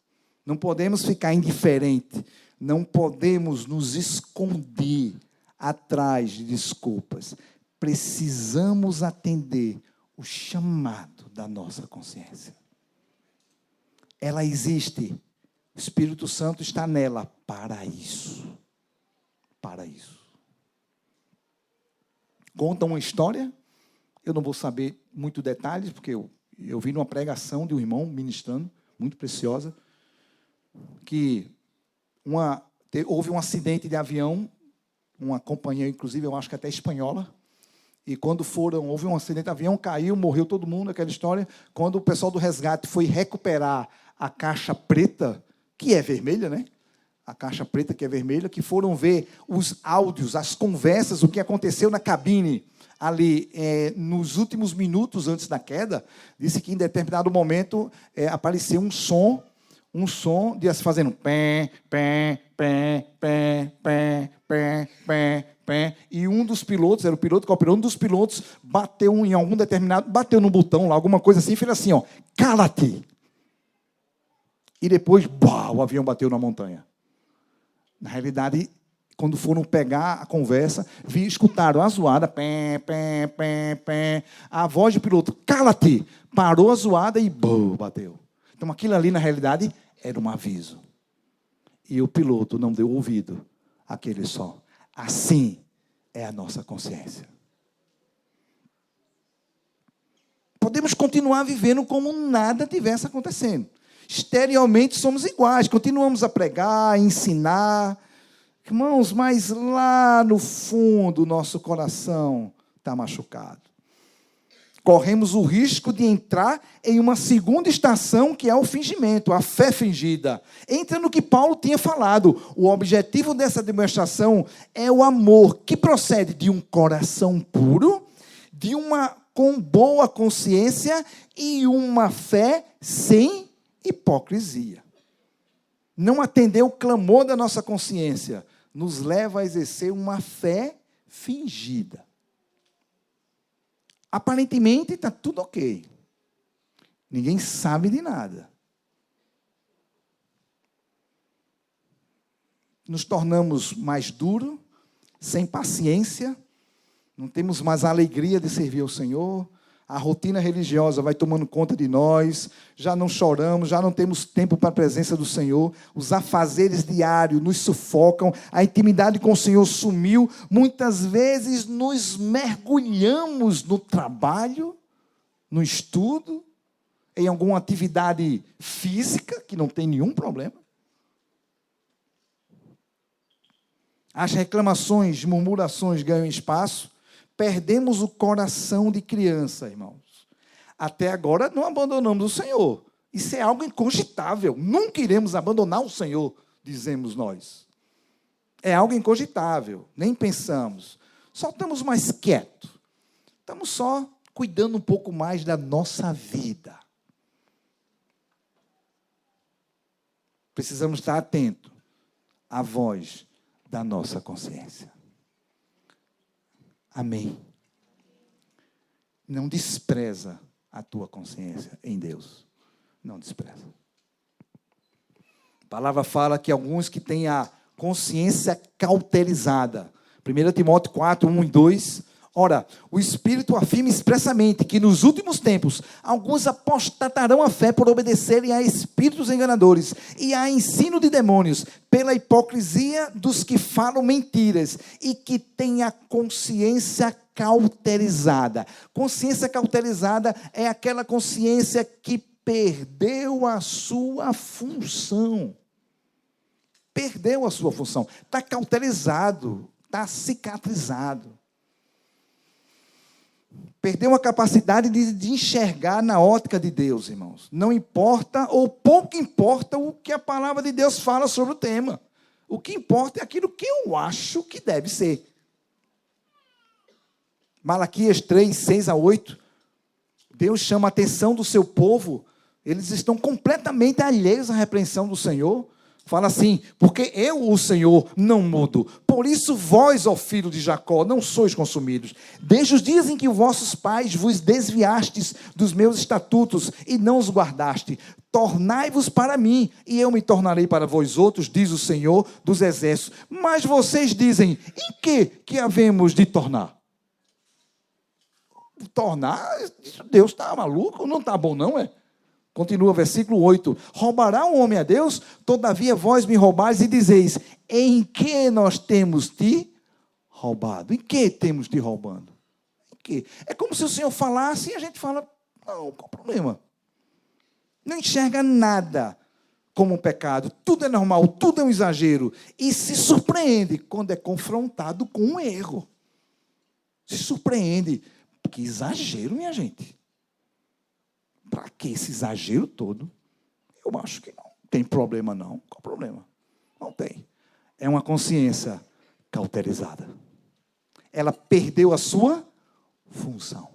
Não podemos ficar indiferentes. Não podemos nos esconder atrás de desculpas. Precisamos atender o chamado da nossa consciência. Ela existe. O Espírito Santo está nela para isso. Para isso. Conta uma história. Eu não vou saber muito detalhes, porque eu vi numa pregação de um irmão ministrando, muito preciosa, que houve um acidente de avião, uma companhia, inclusive, eu acho que até espanhola, e quando houve um acidente de avião, caiu, morreu todo mundo, aquela história. Quando o pessoal do resgate foi recuperar a caixa preta, que é vermelha, né? A caixa preta que é vermelha, que foram ver os áudios, as conversas, o que aconteceu na cabine, ali, nos últimos minutos antes da queda, disse que em determinado momento apareceu um som de se fazendo pé, pé, pé, pé, pé, pé, pé, pé, e um dos pilotos, era o piloto que operou, um dos pilotos bateu no botão lá, alguma coisa assim, e fez assim, ó, cala-te! E depois, o avião bateu na montanha. Na realidade, quando foram pegar a conversa, escutaram a zoada, pé, pé, pé, pé. A voz do piloto, cala-te! Parou a zoada e bateu. Então, aquilo ali, na realidade, era um aviso. E o piloto não deu ouvido àquele som. Assim é a nossa consciência. Podemos continuar vivendo como nada tivesse acontecendo. Exteriormente somos iguais, continuamos a pregar, a ensinar. Irmãos, mas lá no fundo, o nosso coração está machucado. Corremos o risco de entrar em uma segunda estação, que é o fingimento, a fé fingida. Entra no que Paulo tinha falado. O objetivo dessa demonstração é o amor, que procede de um coração puro, com boa consciência e uma fé sem hipocrisia. Não atender o clamor da nossa consciência nos leva a exercer uma fé fingida. Aparentemente está tudo ok. Ninguém sabe de nada. Nos tornamos mais duros, sem paciência, não temos mais a alegria de servir ao Senhor. A rotina religiosa vai tomando conta de nós, já não choramos, já não temos tempo para a presença do Senhor, os afazeres diários nos sufocam, a intimidade com o Senhor sumiu, muitas vezes nos mergulhamos no trabalho, no estudo, em alguma atividade física, que não tem nenhum problema. As reclamações, murmurações ganham espaço, perdemos o coração de criança, irmãos. Até agora não abandonamos o Senhor. Isso é algo incogitável. Nunca iremos abandonar o Senhor, dizemos nós. É algo incogitável, nem pensamos. Só estamos mais quietos. Estamos só cuidando um pouco mais da nossa vida. Precisamos estar atentos à voz da nossa consciência. Amém. Não despreza a tua consciência em Deus. Não despreza. A palavra fala que alguns que têm a consciência cauterizada. 1 Timóteo 4, 1 e 2. Ora, o Espírito afirma expressamente que nos últimos tempos alguns apostatarão a fé por obedecerem a espíritos enganadores e a ensino de demônios, pela hipocrisia dos que falam mentiras e que têm a consciência cauterizada. Consciência cauterizada é aquela consciência que perdeu a sua função. Perdeu a sua função. Está cauterizado, está cicatrizado. Perdeu a capacidade de enxergar na ótica de Deus, irmãos. Não importa, ou pouco importa, o que a palavra de Deus fala sobre o tema. O que importa é aquilo que eu acho que deve ser. Malaquias 3, 6 a 8. Deus chama a atenção do seu povo. Eles estão completamente alheios à repreensão do Senhor. Fala assim, porque eu, o Senhor, não mudo. Por isso vós, ó filho de Jacó, não sois consumidos. Desde os dias em que vossos pais vos desviastes dos meus estatutos e não os guardaste, tornai-vos para mim, e eu me tornarei para vós outros, diz o Senhor dos exércitos. Mas vocês dizem, em que havemos de tornar? Tornar? Deus está maluco? Não está bom não, é? Continua, versículo 8. Roubará um homem a Deus? Todavia vós me roubais e dizeis, em que nós temos te roubado? Em que temos te roubando? Em que? É como se o Senhor falasse e a gente fala, não, qual o problema? Não enxerga nada como um pecado. Tudo é normal, tudo é um exagero. E se surpreende quando é confrontado com um erro. Se surpreende. Que exagero, minha gente. Para que esse exagero todo? Eu acho que não tem problema não. Qual o problema? Não tem. É uma consciência cauterizada. Ela perdeu a sua função.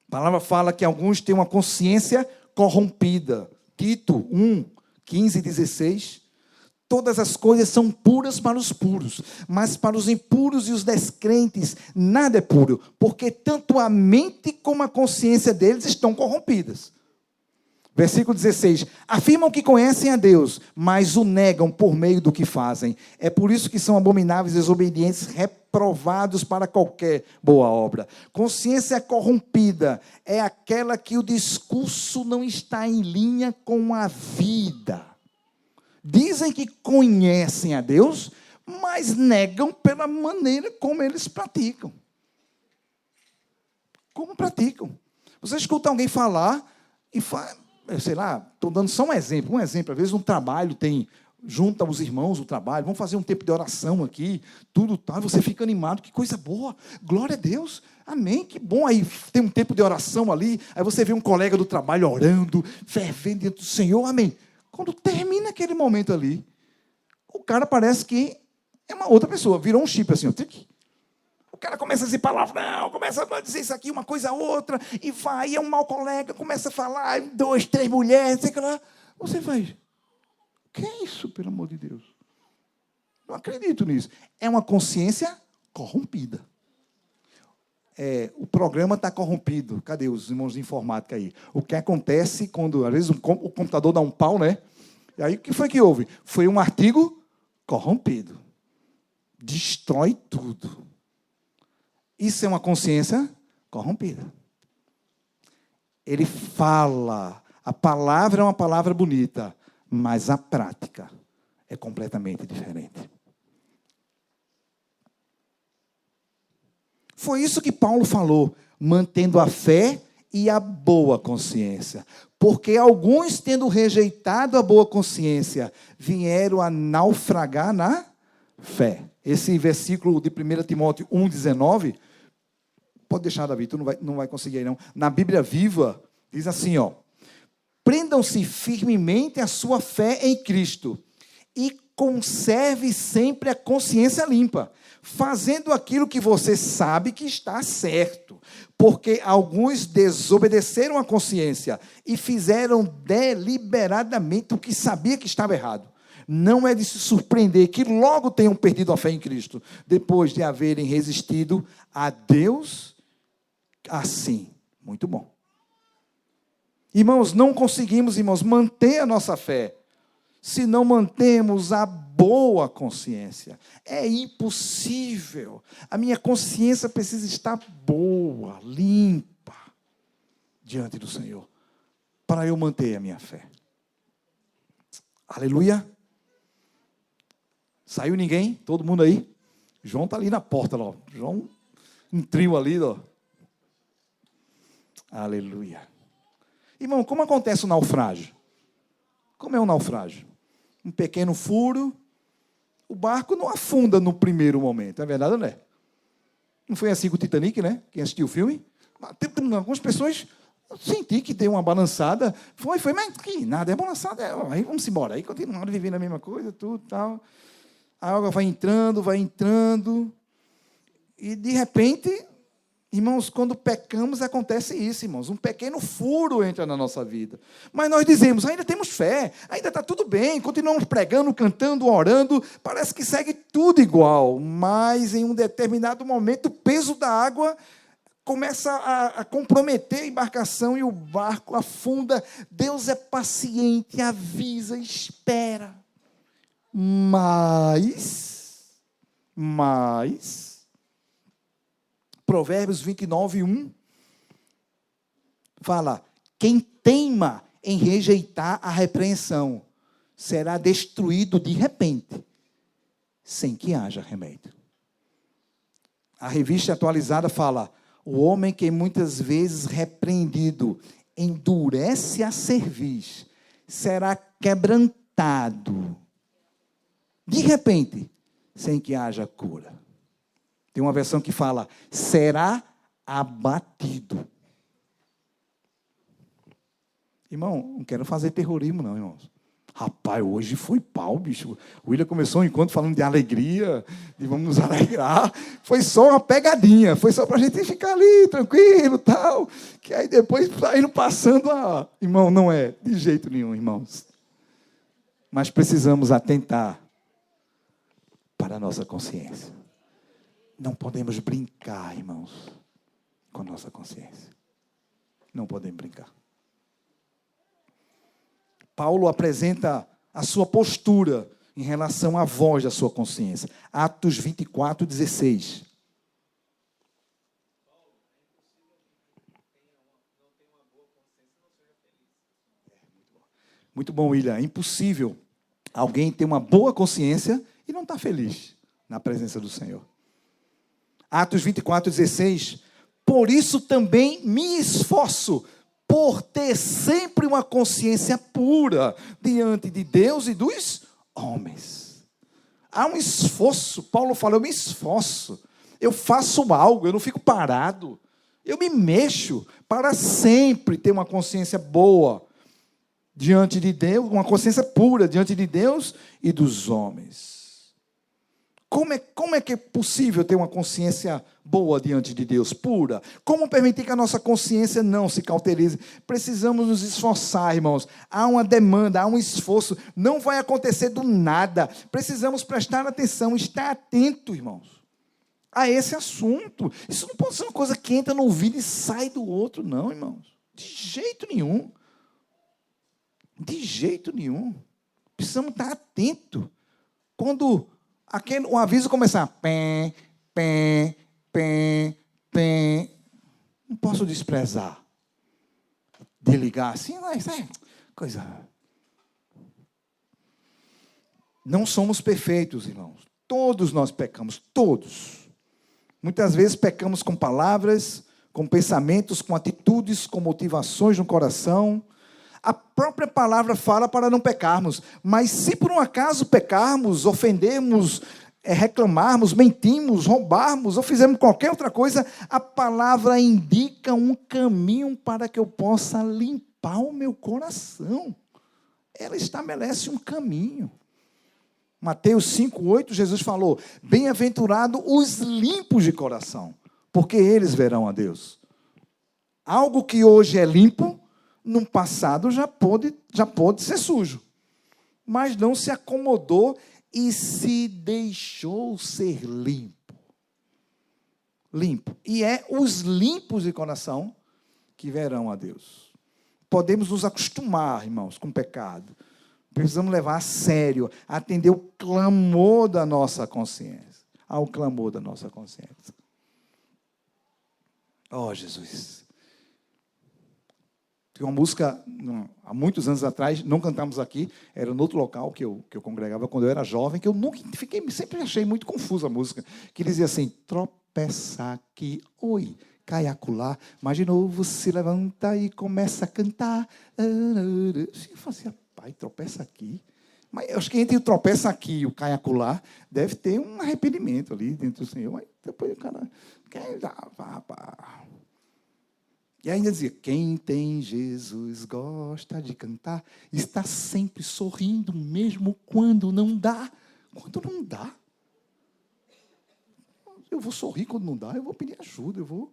A palavra fala que alguns têm uma consciência corrompida. Tito 1, 15 e 16. Todas as coisas são puras para os puros, mas para os impuros e os descrentes nada é puro, porque tanto a mente como a consciência deles estão corrompidas. Versículo 16. Afirmam que conhecem a Deus, mas o negam por meio do que fazem. É por isso que são abomináveis, desobedientes, reprovados para qualquer boa obra. Consciência corrompida é aquela que o discurso não está em linha com a vida. Dizem que conhecem a Deus, mas negam pela maneira como eles praticam. Como praticam? Você escuta alguém falar e fala, sei lá, estou dando só um exemplo. Às vezes um trabalho junta os irmãos o trabalho, vamos fazer um tempo de oração aqui, tudo tal, você fica animado, que coisa boa, glória a Deus, amém, que bom, aí tem um tempo de oração ali, aí você vê um colega do trabalho orando, fervendo diante do Senhor, amém. Quando termina aquele momento ali, o cara parece que é uma outra pessoa, virou um chip assim, o cara começa a dizer palavrão, começa a dizer isso aqui, uma coisa outra, e vai, é um mau colega, começa a falar, 2, 3 mulheres, sei lá. Você faz, o que é isso, pelo amor de Deus? Não acredito nisso. É uma consciência corrompida. O programa está corrompido. Cadê os irmãos de informática aí? O que acontece quando, às vezes, o computador dá um pau, né? E aí, o que foi que houve? Foi um artigo corrompido. Destrói tudo. Isso é uma consciência corrompida. Ele fala, a palavra é uma palavra bonita, mas a prática é completamente diferente. Foi isso que Paulo falou, mantendo a fé e a boa consciência. Porque alguns, tendo rejeitado a boa consciência, vieram a naufragar na fé. Esse versículo de 1 Timóteo 1,19, pode deixar, Davi, tu não vai conseguir aí não. Na Bíblia Viva, diz assim, ó: prendam-se firmemente a sua fé em Cristo e conserve sempre a consciência limpa, fazendo aquilo que você sabe que está certo, porque alguns desobedeceram a consciência e fizeram deliberadamente o que sabia que estava errado. Não é de se surpreender que logo tenham perdido a fé em Cristo, depois de haverem resistido a Deus assim. Muito bom. Irmãos, não conseguimos, manter a nossa fé se não mantemos a boa consciência. É impossível. A minha consciência precisa estar boa, limpa, diante do Senhor, para eu manter a minha fé. Aleluia. Saiu ninguém? Todo mundo aí? João está ali na porta, ó. João, um trio ali, ó. Aleluia. Irmão, como acontece o naufrágio? Como é um naufrágio? Um pequeno furo, o barco não afunda no primeiro momento, é verdade ou não é? Não foi assim com o Titanic, né? Quem assistiu o filme? Algumas pessoas, eu senti que deu uma balançada, foi, mas que nada, é balançada, aí vamos embora, aí continuaram vivendo a mesma coisa, tudo, tal. A água vai entrando, e de repente, irmãos, quando pecamos, acontece isso, irmãos. Um pequeno furo entra na nossa vida. Mas nós dizemos, ainda temos fé, ainda está tudo bem, continuamos pregando, cantando, orando, parece que segue tudo igual. Mas, em um determinado momento, o peso da água começa a comprometer a embarcação e o barco afunda. Deus é paciente, avisa, espera. Mas, Provérbios 29:1 fala: quem teima em rejeitar a repreensão será destruído de repente, sem que haja remédio. A revista atualizada fala: o homem que muitas vezes repreendido endurece a cerviz, será quebrantado de repente, sem que haja cura. Tem uma versão que fala: será abatido. Irmão, não quero fazer terrorismo não, irmãos. Rapaz, hoje foi pau, bicho. O William começou um encontro falando de alegria, de vamos nos alegrar. Foi só uma pegadinha, foi só para a gente ficar ali, tranquilo, tal. Que aí depois está indo passando a... Irmão, não é de jeito nenhum, irmãos. Mas precisamos atentar para a nossa consciência. Não podemos brincar, irmãos, com a nossa consciência. Não podemos brincar. Paulo apresenta a sua postura em relação à voz da sua consciência. Atos 24:16. Muito bom, William. É impossível alguém ter uma boa consciência e não estar feliz na presença do Senhor. Atos 24:16. Por isso também me esforço por ter sempre uma consciência pura diante de Deus e dos homens. Há um esforço. Paulo fala: eu me esforço, eu faço algo, eu não fico parado, eu me mexo para sempre ter uma consciência boa diante de Deus, uma consciência pura diante de Deus e dos homens. Como é que é possível ter uma consciência boa diante de Deus, pura? Como permitir que a nossa consciência não se cauterize? Precisamos nos esforçar, irmãos. Há uma demanda, há um esforço. Não vai acontecer do nada. Precisamos prestar atenção, estar atento, irmãos, a esse assunto. Isso não pode ser uma coisa que entra no ouvido e sai do outro, não, irmãos. De jeito nenhum. De jeito nenhum. Precisamos estar atentos. Quando o aviso começar, pé, pé, pé, pé, não posso desprezar. Desligar assim, mas é coisa. Não somos perfeitos, irmãos. Todos nós pecamos, todos. Muitas vezes pecamos com palavras, com pensamentos, com atitudes, com motivações no coração. A própria palavra fala para não pecarmos, mas se por um acaso pecarmos, ofendermos, reclamarmos, mentimos, roubarmos ou fizermos qualquer outra coisa, a palavra indica um caminho para que eu possa limpar o meu coração. Ela estabelece um caminho. Mateus 5:8, Jesus falou: bem-aventurado os limpos de coração, porque eles verão a Deus. Algo que hoje é limpo, no passado já pode ser sujo. Mas não se acomodou e se deixou ser limpo. Limpo. E é os limpos de coração que verão a Deus. Podemos nos acostumar, irmãos, com o pecado. Precisamos levar a sério, atender o clamor da nossa consciência. Ao clamor da nossa consciência. Oh, Jesus. Tem uma música, há muitos anos atrás, não cantamos aqui, era no outro local que eu congregava quando eu era jovem, que eu nunca sempre achei muito confusa a música, que dizia assim: tropeça aqui, oi, cai acolá, mas de novo se levanta e começa a cantar. Eu fazia, pai, tropeça aqui. Mas eu acho que entre o tropeça aqui e o cai acolá, deve ter um arrependimento ali dentro do Senhor. Mas depois o cara quer dar. E ainda dizia: quem tem Jesus gosta de cantar, está sempre sorrindo, mesmo quando não dá. Quando não dá. Eu vou sorrir quando não dá, eu vou pedir ajuda, eu vou.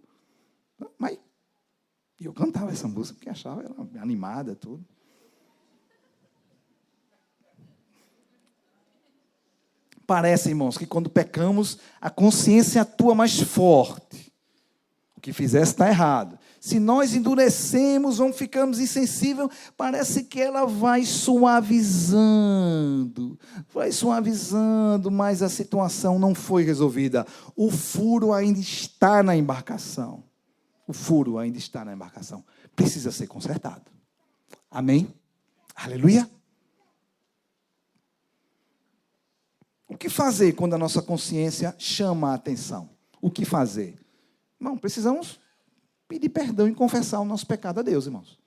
Mas eu cantava essa música, porque achava ela animada, tudo. Parece, irmãos, que quando pecamos, a consciência atua mais forte. O que fizesse está errado. Se nós endurecemos, vamos ficamos insensíveis, parece que ela vai suavizando, mas a situação não foi resolvida. O furo ainda está na embarcação. Precisa ser consertado. Amém? Aleluia? O que fazer quando a nossa consciência chama a atenção? O que fazer? Irmão, precisamos pedir perdão e confessar o nosso pecado a Deus, irmãos.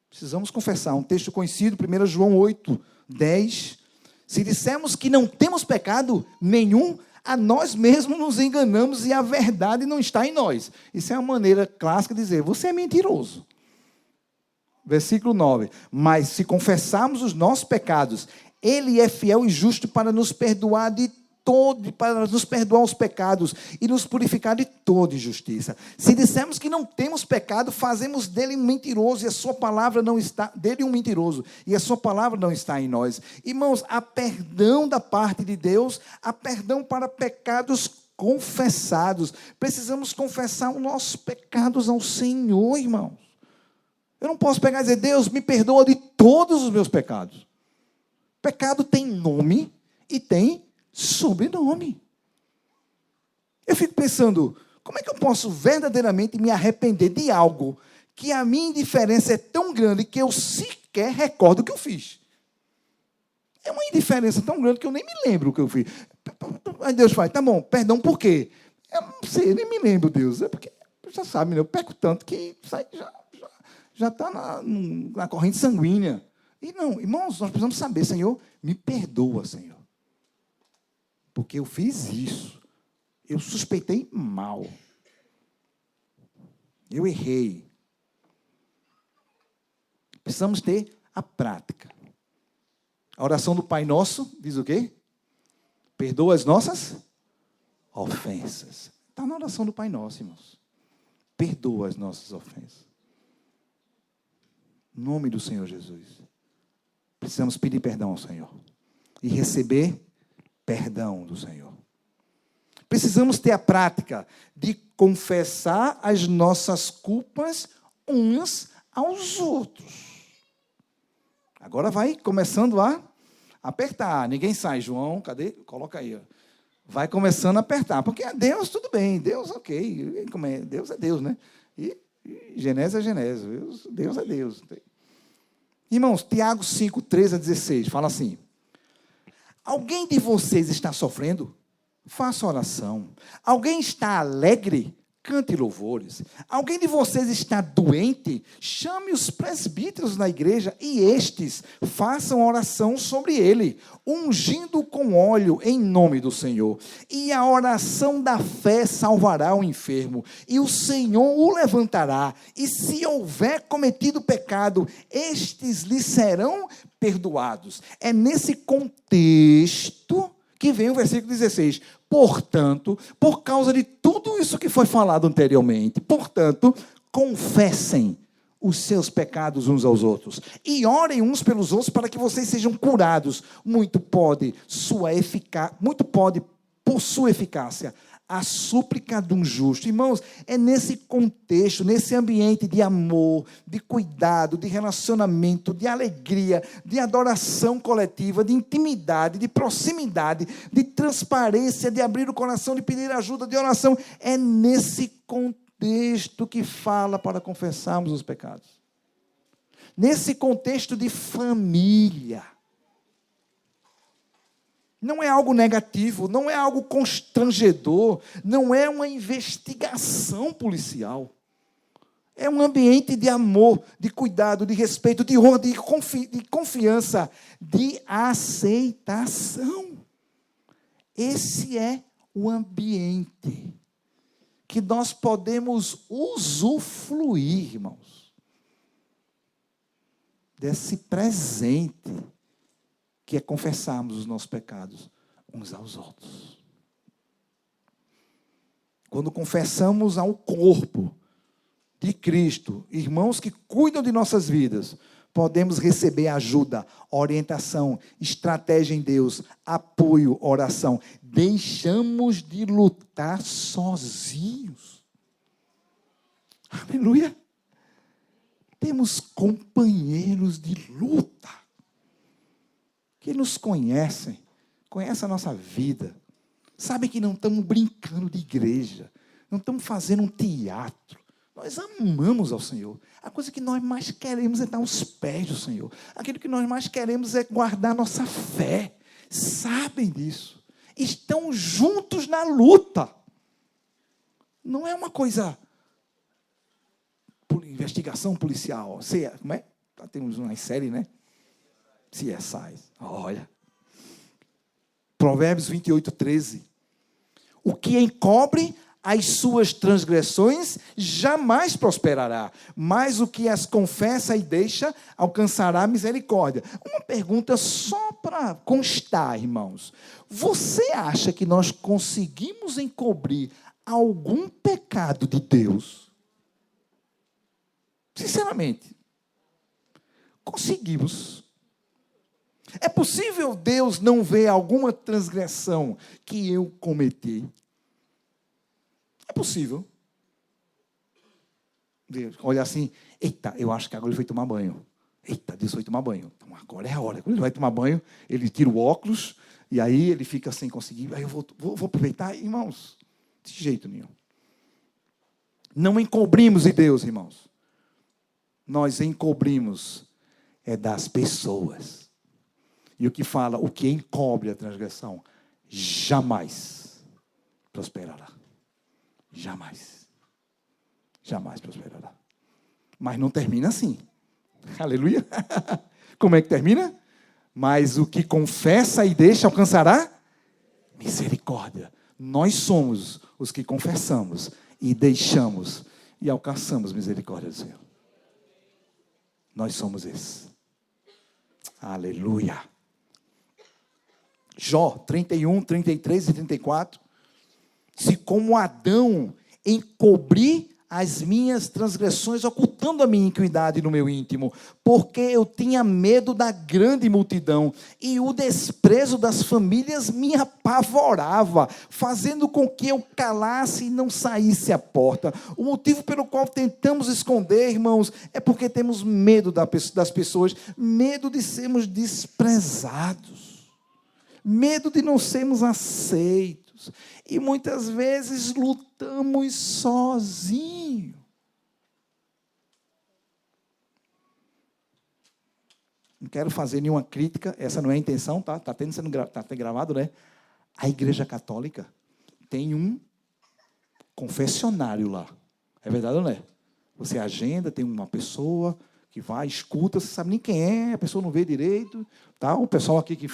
Precisamos confessar. Um texto conhecido, 1 João 8:10. Se dissermos que não temos pecado nenhum, a nós mesmos nos enganamos e a verdade não está em nós. Isso é uma maneira clássica de dizer: você é mentiroso. Versículo 9. Mas se confessarmos os nossos pecados, Ele é fiel e justo para nos perdoar os pecados e nos purificar de toda injustiça. Se dissermos que não temos pecado, fazemos dele um mentiroso e a sua palavra não está em nós. Irmãos, há perdão da parte de Deus, há perdão para pecados confessados. Precisamos confessar os nossos pecados ao Senhor, irmãos. Eu não posso pegar e dizer: Deus, me perdoa de todos os meus pecados. Pecado tem nome e tem sobrenome. Eu fico pensando: como é que eu posso verdadeiramente me arrepender de algo que a minha indiferença é tão grande que eu sequer recordo o que eu fiz? É uma indiferença tão grande que eu nem me lembro o que eu fiz. Aí Deus fala: tá bom, perdão por quê? Eu não sei, nem me lembro, Deus. É porque, já sabe, eu peco tanto que já está na corrente sanguínea. E não, irmãos, nós precisamos saber: Senhor, me perdoa, Senhor. Porque eu fiz isso. Eu suspeitei mal. Eu errei. Precisamos ter a prática. A oração do Pai Nosso diz o quê? Perdoa as nossas ofensas. Está na oração do Pai Nosso, irmãos. Perdoa as nossas ofensas. Em nome do Senhor Jesus. Precisamos pedir perdão ao Senhor. E receber perdão do Senhor. Precisamos ter a prática de confessar as nossas culpas uns aos outros. Agora vai começando a apertar. Ninguém sai, João, cadê? Coloca aí. Ó. Vai começando a apertar. Porque Deus, tudo bem. Deus, ok. Deus é Deus, né? E Genésio é Genésio. Deus é Deus. Irmãos, Tiago 5, 13 a 16, fala assim: alguém de vocês está sofrendo? Faça oração. Alguém está alegre? Cante louvores. Alguém de vocês está doente? Chame os presbíteros na igreja e estes façam oração sobre ele, ungindo com óleo em nome do Senhor. E a oração da fé salvará o enfermo, e o Senhor o levantará. E se houver cometido pecado, estes lhe serão perdoados. É nesse contexto que vem o versículo 16. Portanto, por causa de tudo isso que foi falado anteriormente, portanto, confessem os seus pecados uns aos outros e orem uns pelos outros para que vocês sejam curados. Muito pode por sua eficácia a súplica de um justo. Irmãos, é nesse contexto, nesse ambiente de amor, de cuidado, de relacionamento, de alegria, de adoração coletiva, de intimidade, de proximidade, de transparência, de abrir o coração, de pedir ajuda, de oração. É nesse contexto que fala para confessarmos os pecados. Nesse contexto de família. Não é algo negativo, não é algo constrangedor, não é uma investigação policial. É um ambiente de amor, de cuidado, de respeito, de honra, de confiança, de aceitação. Esse é o ambiente que nós podemos usufruir, irmãos, desse presente que é confessarmos os nossos pecados uns aos outros. Quando confessamos ao corpo de Cristo, irmãos que cuidam de nossas vidas, podemos receber ajuda, orientação, estratégia em Deus, apoio, oração. Deixamos de lutar sozinhos. Aleluia! Temos companheiros de luta que nos conhecem a nossa vida, sabem que não estamos brincando de igreja, não estamos fazendo um teatro, nós amamos ao Senhor, a coisa que nós mais queremos é estar aos pés do Senhor, aquilo que nós mais queremos é guardar nossa fé, sabem disso, estão juntos na luta, não é uma coisa, por investigação policial, como é? Temos uma série, né? CSI, olha. Provérbios 28:13. O que encobre as suas transgressões jamais prosperará, mas o que as confessa e deixa alcançará misericórdia. Uma pergunta só para constar, irmãos. Você acha que nós conseguimos encobrir algum pecado de Deus? Sinceramente, conseguimos. É possível Deus não ver alguma transgressão que eu cometi? É possível. Deus olha assim, eita, eu acho que agora ele foi tomar banho. Eita, Deus foi tomar banho. Então agora é a hora. Quando ele vai tomar banho, ele tira o óculos, e aí ele fica sem conseguir. Aí eu vou aproveitar, irmãos, de jeito nenhum. Não encobrimos de Deus, irmãos. Nós encobrimos das pessoas. E o que fala, o que encobre a transgressão, jamais prosperará. Jamais. Jamais prosperará. Mas não termina assim. Aleluia. Como é que termina? Mas o que confessa e deixa alcançará misericórdia. Nós somos os que confessamos e deixamos e alcançamos misericórdia do Senhor. Nós somos esses. Aleluia. Jó 31, 33 e 34. Se como Adão encobri as minhas transgressões, ocultando a minha iniquidade no meu íntimo, porque eu tinha medo da grande multidão, e o desprezo das famílias me apavorava, fazendo com que eu calasse e não saísse à porta. O motivo pelo qual tentamos esconder, irmãos, é porque temos medo das pessoas, medo de sermos desprezados, medo de não sermos aceitos, e muitas vezes lutamos sozinhos. Não quero fazer nenhuma crítica, essa não é a intenção, tá? Está sendo gravado, né? A Igreja Católica tem um confessionário lá. É verdade ou não é? Você agenda, tem uma pessoa que vai, escuta, você sabe nem quem é, a pessoa não vê direito. Tá? O pessoal aqui que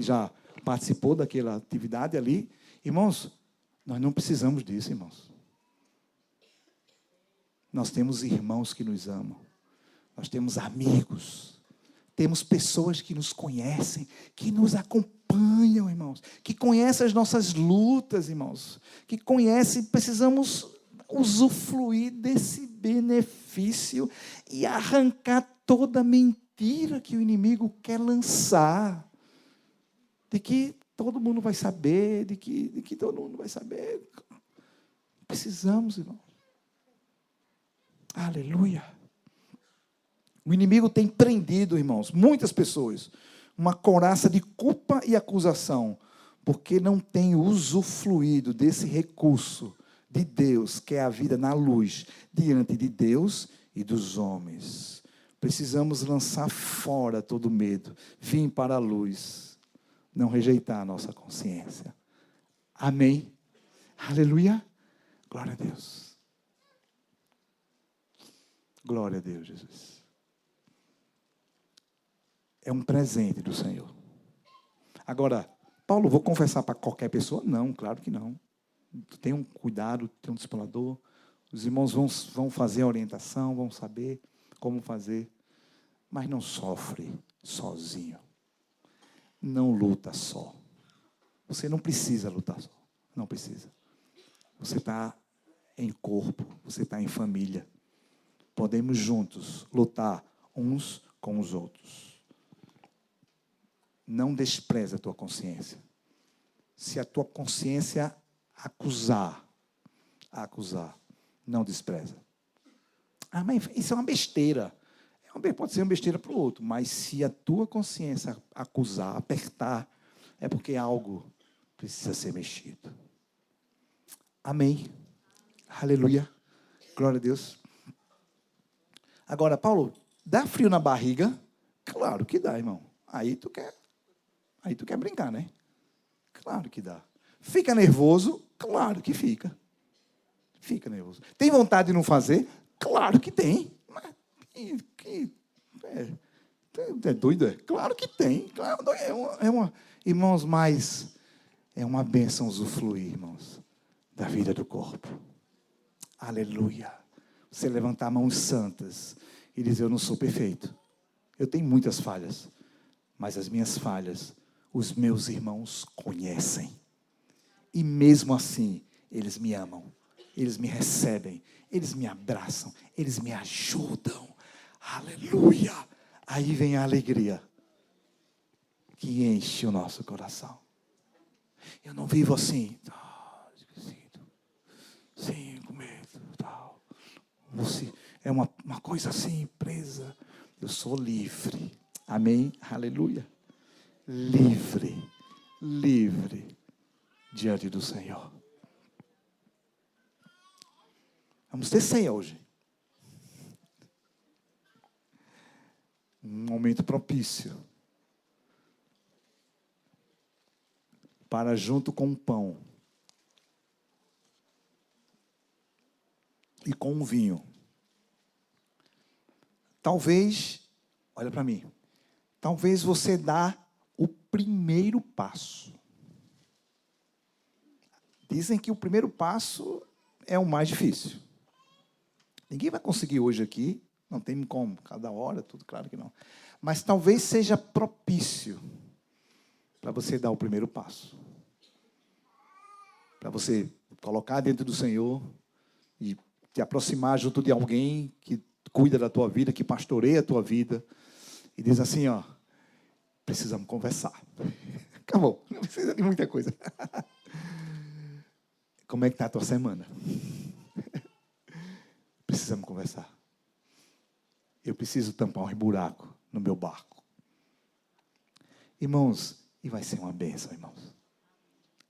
já participou daquela atividade ali. Irmãos, nós não precisamos disso, irmãos. Nós temos irmãos que nos amam. Nós temos amigos. Temos pessoas que nos conhecem, que nos acompanham, irmãos. Que conhecem as nossas lutas, irmãos. Que conhecem, precisamos usufruir desse benefício e arrancar toda mentira que o inimigo quer lançar. De que todo mundo vai saber, de que todo mundo vai saber. Precisamos, irmão. Aleluia. O inimigo tem prendido, irmãos, muitas pessoas, uma couraça de culpa e acusação, porque não tem usufruído desse recurso de Deus, que é a vida na luz, diante de Deus e dos homens. Precisamos lançar fora todo medo, vir para a luz, não rejeitar a nossa consciência. Amém? Aleluia? Glória a Deus. Glória a Deus, Jesus. É um presente do Senhor. Agora, Paulo, vou confessar para qualquer pessoa? Não, claro que não. Tenha um cuidado, tenha um discipulador. Os irmãos vão fazer a orientação, vão saber como fazer. Mas não sofre sozinho. Não luta só. Você não precisa lutar só. Não precisa. Você está em corpo, você está em família. Podemos juntos lutar uns com os outros. Não despreze a tua consciência. Se a tua consciência acusar, não despreza. Ah, mas isso é uma besteira. Pode ser uma besteira para o outro, mas se a tua consciência acusar, apertar, é porque algo precisa ser mexido. Amém. Aleluia. Glória a Deus. Agora, Paulo, dá frio na barriga? Claro que dá, irmão. Aí tu quer brincar, né? Claro que dá. Fica nervoso? Claro que fica. Fica nervoso. Tem vontade de não fazer? Claro que tem. Mas é doido, é? Claro que tem. Claro, irmãos, mas é uma bênção usufruir, irmãos, da vida do corpo. Aleluia. Você levantar mãos santas e dizer, eu não sou perfeito. Eu tenho muitas falhas, mas as minhas falhas, os meus irmãos conhecem. E mesmo assim, eles me amam, eles me recebem, eles me abraçam, eles me ajudam. Aleluia! Aí vem a alegria que enche o nosso coração. Eu não vivo assim, esquecido, sim, com medo, tal. Você é uma coisa assim, presa. Eu sou livre. Amém? Aleluia. Livre diante do Senhor. Vamos ter ceia hoje. Um momento propício para junto com o pão e com o vinho. Talvez, olha para mim, talvez você dá o primeiro passo. Dizem que o primeiro passo é o mais difícil. Ninguém vai conseguir hoje aqui, não tem como, cada hora, tudo, claro que não. Mas talvez seja propício para você dar o primeiro passo. Para você colocar dentro do Senhor e te aproximar junto de alguém que cuida da tua vida, que pastoreia a tua vida. E diz assim, ó, precisamos conversar. Acabou, não precisa de muita coisa. Como é que está a tua semana? Precisamos conversar. Eu preciso tampar um buraco no meu barco. Irmãos, e vai ser uma bênção, irmãos.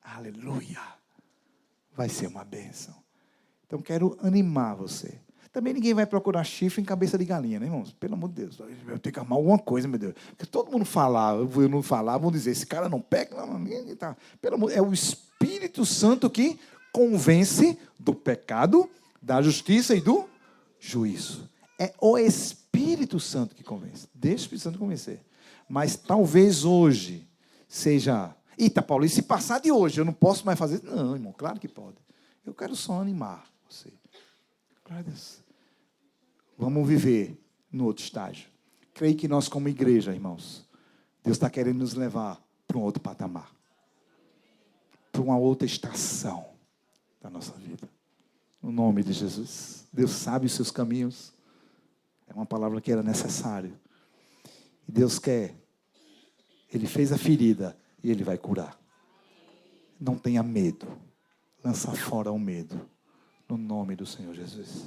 Aleluia. Vai ser uma bênção. Então, quero animar você. Também ninguém vai procurar chifre em cabeça de galinha, né, irmãos? Pelo amor de Deus. Eu tenho que arrumar alguma coisa, meu Deus. Porque todo mundo falar, eu não falar, vão dizer, esse cara não peca. Não, tá. Pelo amor, é o Espírito Santo que convence do pecado, da justiça e do juízo. É o Espírito Santo que convence. Deixa o Espírito Santo convencer. Mas talvez hoje seja... Eita, Paulo, e se passar de hoje, eu não posso mais fazer? Não, irmão, claro que pode. Eu quero só animar você. Glória a Deus. Vamos viver no outro estágio. Creio que nós, como igreja, irmãos, Deus está querendo nos levar para um outro patamar. Para uma outra estação da nossa vida. No nome de Jesus. Deus sabe os seus caminhos. É uma palavra que era necessário. E Deus quer. Ele fez a ferida e Ele vai curar. Não tenha medo. Lança fora o medo. No nome do Senhor Jesus.